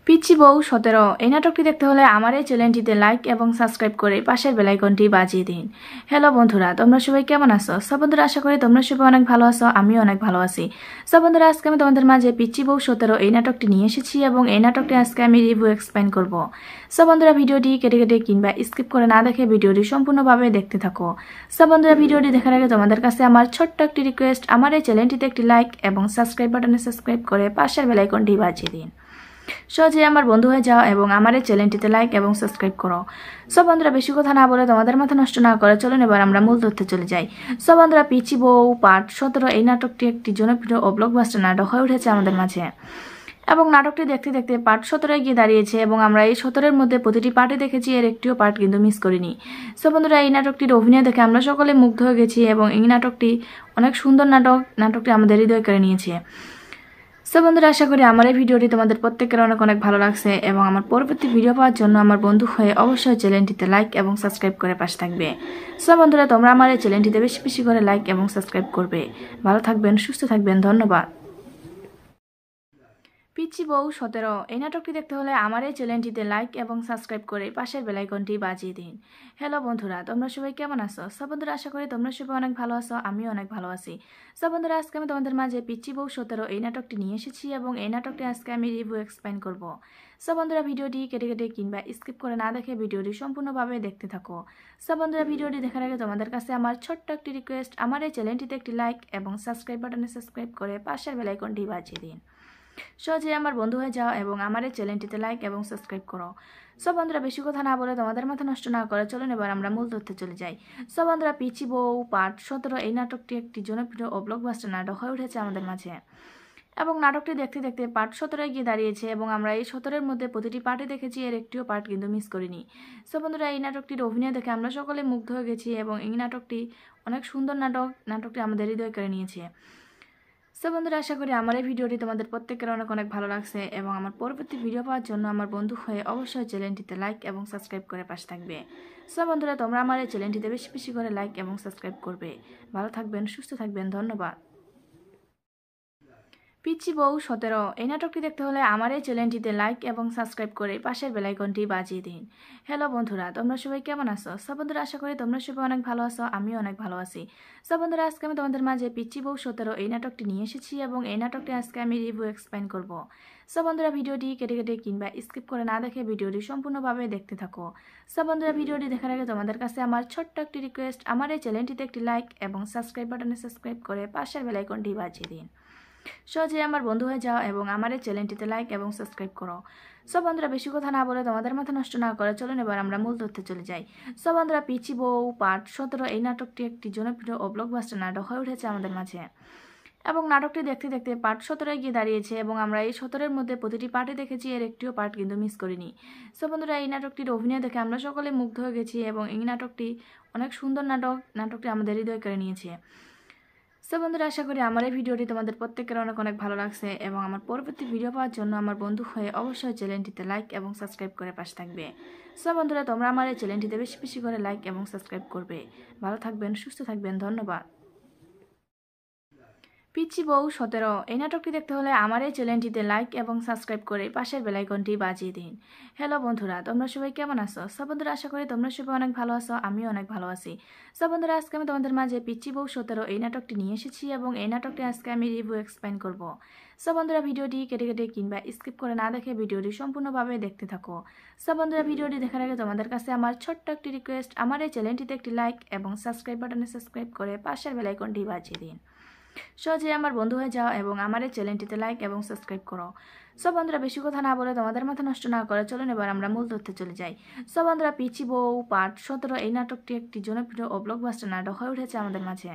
পিচ্চি বউ 17 এই নাটকটি দেখতে হলে আমার এই চ্যানেলটিতে লাইক এবং সাবস্ক্রাইব করে পাশের বেল আইকনটি বাজিয়ে দিন। হ্যালো বন্ধুরা, তোমরা সবাই কেমন আছো? সব বন্ধুরা আশা করি তোমরা সবাই অনেক ভালো আছো, আমিও অনেক ভালো আছি। সব বন্ধুরা আজকে আমি তোমাদের মাঝে পিচ্চি বউ 17 এই নাটকটি নিয়ে এসেছি এবং এই নাটকটি আজকে আমি রিভিউ এক্সপ্লেইন করব। সব বন্ধুরা ভিডিওটি কেটে কেটে কিংবা স্কিপ করে না দেখে ভিডিওটি সম্পূর্ণভাবে দেখতে থাকো। সব বন্ধুরা ভিডিওটি দেখার আগে তোমাদের কাছে আমার ছোট্ট একটি রিকোয়েস্ট, আমার এই চ্যানেলটিতে একটি লাইক এবং সাবস্ক্রাইব বাটনে সাবস্ক্রাইব করে পাশের বেল আইকনটি বাজিয়ে দিন। সহজে আমার বন্ধু হয়ে যাও এবং আমার এই চ্যানেলটিতে লাইক এবং সাবস্ক্রাইব করো। সব বন্ধুরা বেশি কথা না বলে তোমাদের মাথা নষ্ট না করে চলুন এবার আমরা মূল তথ্যে চলে যাই। সব বন্ধুরা পিচ্চি বউ পার্ট 17 এই নাটকটি একটি জনপ্রিয় ও ব্লকবাস্টার নাটক হয়ে উঠেছে আমাদের মাঝে এবং নাটকটি দেখতে দেখতে পার্ট 17 গিয়ে দাঁড়িয়েছে এবং আমরা এই 17-এর মধ্যে প্রতিটি পার্টে দেখেছি, এর একটিও পার্ট কিন্তু মিস করিনি। সব বন্ধুরা এই নাটকটির অভিনয় দেখে আমরা সকলে মুগ্ধ হয়ে গেছি এবং এই নাটকটি অনেক সুন্দর নাটকটি আমাদের হৃদয় কেড়ে নিয়েছে। সো বন্ধুরা আশা করি আমার এই ভিডিওটি তোমাদের প্রত্যেকের অনেক অনেক ভালো লাগছে এবং আমার পরবর্তী ভিডিও পাওয়ার জন্য আমার বন্ধু হয়ে অবশ্যই চ্যানেলটিতে লাইক এবং সাবস্ক্রাইব করে পাশে থাকবে। সো বন্ধুরা তোমরা আমার এই চ্যানেলটিতে বেশি বেশি করে লাইক এবং সাবস্ক্রাইব করবে। ভালো থাকবেন, সুস্থ থাকবেন, ধন্যবাদ। পিচ্চি বউ 17 এই নাটকটি দেখতে হলে আমার এই চ্যানেলটিতে লাইক এবং সাবস্ক্রাইব করে পাশের বেল আইকনটি বাজিয়ে দিন। হ্যালো বন্ধুরা, তোমরা সবাই কেমন আছো? সব বন্ধুরা আশা করি তোমরা সবাই অনেক ভালো আছো, আমিও অনেক ভালো আছি। সব বন্ধুরা আজকে আমি তোমাদের মাঝে পিচ্চি বউ 17 এই নাটকটি নিয়ে এসেছি এবং এই নাটকটি আজকে আমি রিভিউ এক্সপ্লেইন করব। সব বন্ধুরা ভিডিওটি কেটে কেটে কিংবা স্কিপ করে না দেখে ভিডিওটি সম্পূর্ণভাবে দেখতে থাকো। সব বন্ধুরা ভিডিওটি দেখার আগে তোমাদের কাছে আমার ছোট্ট একটি রিকোয়েস্ট, আমার এই চ্যানেলটিতে একটি লাইক এবং সাবস্ক্রাইব বাটনে সাবস্ক্রাইব করে পাশের বেল আইকনটি বাজিয়ে দিন। সহজে আমার বন্ধু হয়ে যাও এবং আমার এই চ্যানেলটিতে লাইক এবং সাবস্ক্রাইব করো। সব বন্ধুরা বেশি কথা না বলে তোমাদের মাথা নষ্ট না করে চলুন এবার আমরা মূল তথ্যে চলে যাই। সব বন্ধুরা পিচ্চি বউ পার্ট 17 এই নাটকটি একটি জনপ্রিয় ও ব্লকবাস্টার নাটক হয়ে উঠেছে আমাদের মাঝে এবং নাটকটি দেখতে দেখতে পার্ট 17 গিয়ে দাঁড়িয়েছে এবং আমরা এই 17-এর মধ্যে প্রতিটি পার্টে দেখেছি, এর একটিও পার্ট কিন্তু মিস করিনি। সব বন্ধুরা এই নাটকটির অভিনয় দেখে আমরা সকলে মুগ্ধ হয়ে গেছি এবং এই নাটকটি অনেক সুন্দর নাটকটি আমাদের হৃদয় কেড়ে নিয়েছে। সো বন্ধুরা আশা করি আমার এই ভিডিওটি তোমাদের প্রত্যেকের অনেক অনেক ভালো লাগছে এবং আমার পরবর্তী ভিডিও পাওয়ার জন্য আমার বন্ধু হয়ে অবশ্যই চ্যানেলটিতে লাইক এবং সাবস্ক্রাইব করে পাশে থাকবে। সো বন্ধুরা তোমরা আমার এই চ্যানেলটিতে বেশি বেশি করে লাইক এবং সাবস্ক্রাইব করবে। ভালো থাকবেন, সুস্থ থাকবেন, ধন্যবাদ। পিচ্চি বউ 17 এই নাটকটি দেখতে হলে আমার এই চ্যানেলটিতে লাইক এবং সাবস্ক্রাইব করে পাশের বেল আইকনটি বাজিয়ে দিন। হ্যালো বন্ধুরা, তোমরা সবাই কেমন আছো? সব বন্ধুরা আশা করি তোমরা সবাই অনেক ভালো আছো, আমিও অনেক ভালো আছি। সব বন্ধুরা আজকে আমি তোমাদের মাঝে পিচ্চি বউ 17 এই নাটকটি নিয়ে এসেছি এবং এই নাটকটি আজকে আমি রিভিউ এক্সপ্লেইন করব। সব বন্ধুরা ভিডিওটি কেটে কেটে কিংবা স্কিপ করে না দেখে ভিডিওটি সম্পূর্ণভাবে দেখতে থাকো। সব বন্ধুরা ভিডিওটি দেখার আগে তোমাদের কাছে আমার ছোট্ট একটি রিকোয়েস্ট, আমার এই চ্যানেলটিতে একটি লাইক এবং সাবস্ক্রাইব বাটনে সাবস্ক্রাইব করে পাশের বেল আইকনটি বাজিয়ে দিন। সহজে আমার বন্ধু হয়ে যাও এবং আমার এই চ্যানেলটিতে লাইক এবং সাবস্ক্রাইব করো। সব বন্ধুরা বেশি কথা না বলে তোমাদের মাথা নষ্ট না করে চলুন এবার আমরা মূল তথ্যে চলে যাই। সব বন্ধুরা পিচ্চি বউ পার্ট 17 এই নাটকটি একটি জনপ্রিয় ও ব্লকবাস্টার নাটক হয়ে উঠেছে আমাদের মাঝে এবং নাটকটি দেখতে দেখতে পার্ট 17 গিয়ে দাঁড়িয়েছে এবং আমরা এই 17-এর মধ্যে প্রতিটি পার্টে দেখেছি, এর একটিও পার্ট কিন্তু মিস করিনি। সব বন্ধুরা এই নাটকটির অভিনয় দেখে আমরা সকলে মুগ্ধ হয়ে গেছি এবং এই নাটকটি অনেক সুন্দর নাটকটি আমাদের হৃদয় কেড়ে নিয়েছে। সো বন্ধুরা আশা করি আমার এই ভিডিওটি তোমাদের প্রত্যেকের অনেক অনেক ভালো লাগছে এবং আমার পরবর্তী ভিডিও পাওয়ার জন্য আমার বন্ধু হয়ে অবশ্যই চ্যানেলটিতে লাইক এবং সাবস্ক্রাইব করে পাশে থাকবে। সো বন্ধুরা তোমরা আমার এই চ্যানেলটিতে বেশি বেশি করে লাইক এবং সাবস্ক্রাইব করবে। ভালো থাকবেন, সুস্থ থাকবেন, ধন্যবাদ। পিচ্চি বউ 17 এই নাটকটি দেখতে হলে আমার এই চ্যানেলটিতে লাইক এবং সাবস্ক্রাইব করে পাশের বেল আইকনটি বাজিয়ে দিন। হ্যালো বন্ধুরা, তোমরা সবাই কেমন আছো? সব বন্ধুরা আশা করি তোমরা সবাই অনেক ভালো আছো, আমিও অনেক ভালো আছি। সব বন্ধুরা আজকে আমি তোমাদের মাঝে পিচ্চি বউ 17 এই নাটকটি নিয়ে এসেছি এবং এই নাটকটি আজকে আমি রিভিউ এক্সপ্লেইন করব। সব বন্ধুরা ভিডিওটি কেটে কেটে কিংবা স্কিপ করে না দেখে ভিডিওটি সম্পূর্ণভাবে দেখতে থাকো। সব বন্ধুরা ভিডিওটি দেখার আগে তোমাদের কাছে আমার ছোট্ট একটি রিকোয়েস্ট, আমার এই চ্যানেলটিতে একটি লাইক এবং সাবস্ক্রাইব বাটনে সাবস্ক্রাইব করে পাশের বেল আইকনটি বাজিয়ে দিন। সহজে আমার বন্ধু হয়ে যাও এবং আমার এই চ্যানেলটিতে লাইক এবং সাবস্ক্রাইব করো। সব বন্ধুরা বেশি কথা না বলে তোমাদের মাথা নষ্ট না করে চলুন এবার আমরা মূল তথ্যে চলে যাই। সব বন্ধুরা পিচ্চি বউ পার্ট 17 এই নাটকটি একটি জনপ্রিয় ও ব্লকবাস্টার নাটক হয়ে উঠেছে আমাদের মাঝে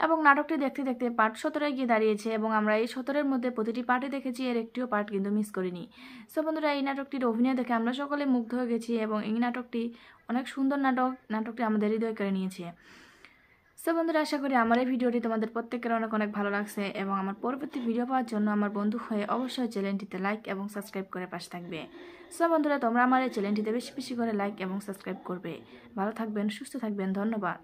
এবং নাটকটি দেখতে দেখতে পার্ট 17 গিয়ে দাঁড়িয়েছে এবং আমরা এই 17-এর মধ্যে প্রতিটি পার্টে দেখেছি, এর একটিও পার্ট কিন্তু মিস করিনি। সব বন্ধুরা এই নাটকটির অভিনয় দেখে আমরা সকলে মুগ্ধ হয়ে গেছি এবং এই নাটকটি অনেক সুন্দর নাটকটি আমাদের হৃদয় কেড়ে নিয়েছে। সো বন্ধুরা আশা করি আমার এই ভিডিওটি তোমাদের প্রত্যেকের অনেক অনেক ভালো লাগছে এবং আমার পরবর্তী ভিডিও পাওয়ার জন্য আমার বন্ধু হয়ে অবশ্যই চ্যানেলটিতে লাইক এবং সাবস্ক্রাইব করে পাশে থাকবে। সো বন্ধুরা তোমরা আমার এই চ্যানেলটিতে বেশি বেশি করে লাইক এবং সাবস্ক্রাইব করবে। ভালো থাকবেন, সুস্থ থাকবেন, ধন্যবাদ।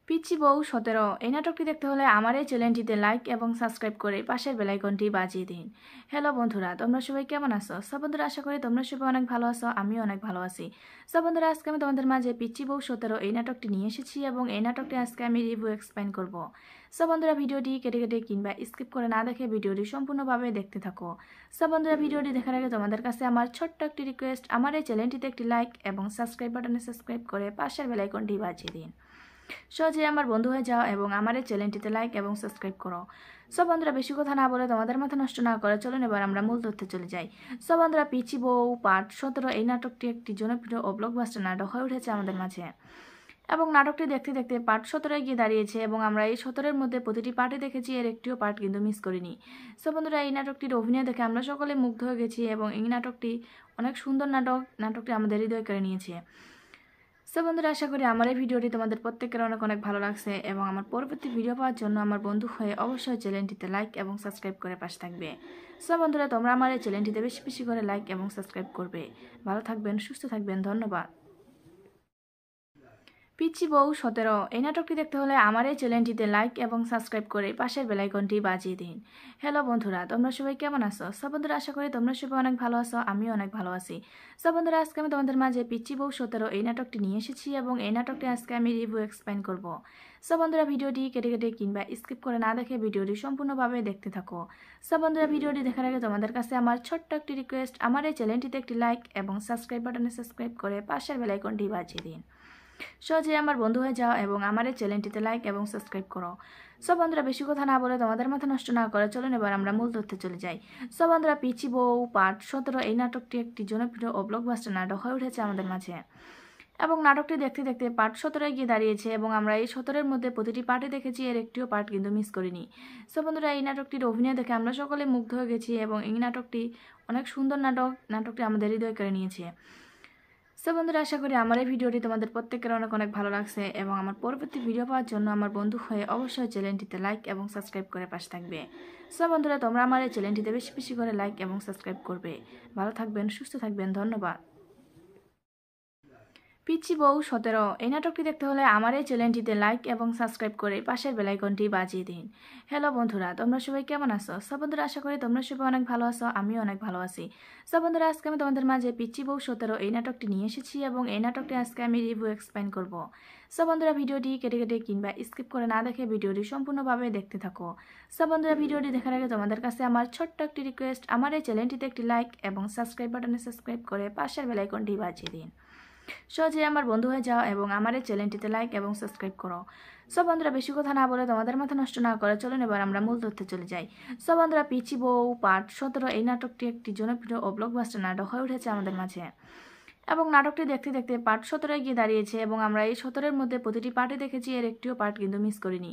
পিচ্চি বউ 17 এই নাটকটি দেখতে হলে আমার এই চ্যানেলটিতে লাইক এবং সাবস্ক্রাইব করে পাশের বেল আইকনটি বাজিয়ে দিন। হ্যালো বন্ধুরা, তোমরা সবাই কেমন আছো? সব বন্ধুরা আশা করি তোমরা সবাই অনেক ভালো আছো, আমিও অনেক ভালো আছি। সব বন্ধুরা আজকে আমি তোমাদের মাঝে পিচ্চি বউ 17 এই নাটকটি নিয়ে এসেছি এবং এই নাটকটি আজকে আমি রিভিউ এক্সপ্লেইন করব। সব বন্ধুরা ভিডিওটি কেটে কেটে কিংবা স্কিপ করে না দেখে ভিডিওটি সম্পূর্ণভাবে দেখতে থাকো। সব বন্ধুরা ভিডিওটি দেখার আগে তোমাদের কাছে আমার ছোট্ট একটি রিকোয়েস্ট, আমার এই চ্যানেলটিতে একটি লাইক এবং সাবস্ক্রাইব বাটনে সাবস্ক্রাইব করে পাশের বেল আইকনটি বাজিয়ে দিন। সহজে আমার বন্ধু হয়ে যাও এবং আমার এই চ্যানেলটিতে লাইক এবং সাবস্ক্রাইব করো। সব বন্ধুরা বেশি কথা না বলে তোমাদের মাথা নষ্ট না করে চলুন এবার আমরা মূল তথ্যে চলে যাই। সব বন্ধুরা পিচ্চি বউ পার্ট 17 এই নাটকটি একটি জনপ্রিয় ও ব্লকবাস্টার নাটক হয়ে উঠেছে আমাদের মাঝে এবং নাটকটি দেখতে দেখতে পার্ট 17 গিয়ে দাঁড়িয়েছে এবং আমরা এই 17-এর মধ্যে প্রতিটি পার্টে দেখেছি, এর একটিও পার্ট কিন্তু মিস করিনি। সব বন্ধুরা এই নাটকটির অভিনয় দেখে আমরা সকলে মুগ্ধ হয়ে গেছি এবং এই নাটকটি অনেক সুন্দর নাটকটি আমাদের হৃদয় করে নিয়েছে। সো বন্ধুরা আশা করি আমার এই ভিডিওটি তোমাদের প্রত্যেকের অনেক অনেক ভালো লাগছে এবং আমার পরবর্তী ভিডিও পাওয়ার জন্য আমার বন্ধু হয়ে অবশ্যই চ্যানেলটিতে লাইক এবং সাবস্ক্রাইব করে পাশে থাকবে। সো বন্ধুরা তোমরা আমার এই চ্যানেলটিতে বেশি বেশি করে লাইক এবং সাবস্ক্রাইব করবে। ভালো থাকবেন, সুস্থ থাকবেন, ধন্যবাদ। পিচ্চি বউ 17 এই নাটকটি দেখতে হলে আমার এই চ্যানেলটিতে লাইক এবং সাবস্ক্রাইব করে পাশের বেল আইকনটি বাজিয়ে দিন। হ্যালো বন্ধুরা, তোমরা সবাই কেমন আছো? সব বন্ধুরা আশা করি তোমরা সবাই অনেক ভালো আছো, আমিও অনেক ভালো আছি। সব বন্ধুরা আজকে আমি তোমাদের মাঝে পিচ্চি বউ 17 এই নাটকটি নিয়ে এসেছি এবং এই নাটকটি আজকে আমি রিভিউ এক্সপ্লেইন করব। সব বন্ধুরা ভিডিওটি কেটে কেটে কিংবা স্কিপ করে না দেখে ভিডিওটি সম্পূর্ণভাবে দেখতে থাকো। সব বন্ধুরা ভিডিওটি দেখার আগে তোমাদের কাছে আমার ছোট্ট একটি রিকোয়েস্ট, আমার এই চ্যানেলটিতে একটি লাইক এবং সাবস্ক্রাইব বাটনে সাবস্ক্রাইব করে পাশের বেল আইকনটি বাজিয়ে দিন। সহজে আমার বন্ধু হয়ে যাও এবং আমার এই চ্যানেলটিতে লাইক এবং সাবস্ক্রাইব করো। সব বন্ধুরা বেশি কথা না বলে তোমাদের মাথা নষ্ট না করে চলুন এবার আমরা মূল তথ্যে চলে যাই। সব বন্ধুরা পিচ্চি বউ পার্ট 17 এই নাটকটি একটি জনপ্রিয় ও ব্লকবাস্টার নাটক হয়ে উঠেছে আমাদের মাঝে এবং নাটকটি দেখতে দেখতে পার্ট 17 গিয়ে দাঁড়িয়েছে এবং আমরা এই 17-এর মধ্যে প্রতিটি পার্টে দেখেছি, এর একটিও পার্ট কিন্তু মিস করিনি। সব বন্ধুরা এই নাটকটির অভিনয় দেখে আমরা সকলে মুগ্ধ হয়ে গেছি এবং এই নাটকটি অনেক সুন্দর নাটকটি আমাদের হৃদয় করে নিয়েছে। সো বন্ধুরা আশা করি আমার এই ভিডিওটি তোমাদের প্রত্যেকের অনেক অনেক ভালো লাগছে এবং আমার পরবর্তী ভিডিও পাওয়ার জন্য আমার বন্ধু হয়ে অবশ্যই চ্যানেলটিতে লাইক এবং সাবস্ক্রাইব করে পাশে থাকবে। সো বন্ধুরা তোমরা আমার এই চ্যানেলটিতে বেশি বেশি করে লাইক এবং সাবস্ক্রাইব করবে। ভালো থাকবেন, সুস্থ থাকবেন, ধন্যবাদ। পিচ্চি বউ 17 এই নাটকটি দেখতে হলে আমার এই চ্যানেলটিতে লাইক এবং সাবস্ক্রাইব করে পাশের বেল আইকনটি বাজিয়ে দিন। হ্যালো বন্ধুরা, তোমরা সবাই কেমন আছো? সব বন্ধুরা আশা করি তোমরা সবাই অনেক ভালো আছো, আমিও অনেক ভালো আছি। সব বন্ধুরা আজকে আমি তোমাদের মাঝে পিচ্চি বউ 17 এই নাটকটি নিয়ে এসেছি এবং এই নাটকটি আজকে আমি রিভিউ এক্সপ্লেইন করব। সব বন্ধুরা ভিডিওটি কেটে কেটে কিংবা স্কিপ করে না দেখে ভিডিওটি সম্পূর্ণভাবে দেখতে থাকো। সব বন্ধুরা ভিডিওটি দেখার আগে তোমাদের কাছে আমার ছোট্ট একটি রিকোয়েস্ট, আমার এই চ্যানেলটিতে একটি লাইক এবং সাবস্ক্রাইব বাটনে সাবস্ক্রাইব করে পাশের বেল আইকনটি বাজিয়ে দিন। সহজে আমার বন্ধু হয়ে যাও এবং আমার এই চ্যানেলটিতে লাইক এবং সাবস্ক্রাইব করো। সব বন্ধুরা বেশি কথা না বলে তোমাদের মাথা নষ্ট না করে চলুন এবার আমরা মূল তথ্যে চলে যাই। সব বন্ধুরা পিচ্চি বউ পার্ট 17 এই নাটকটি একটি জনপ্রিয় ও ব্লকবাস্টার নাটক হয়ে উঠেছে আমাদের মাঝে এবং নাটকটি দেখতে দেখতে পার্ট 17 গিয়ে দাঁড়িয়েছে এবং আমরা এই 17-এর মধ্যে প্রতিটি পার্টে দেখেছি, এর একটিও পার্ট কিন্তু মিস করিনি।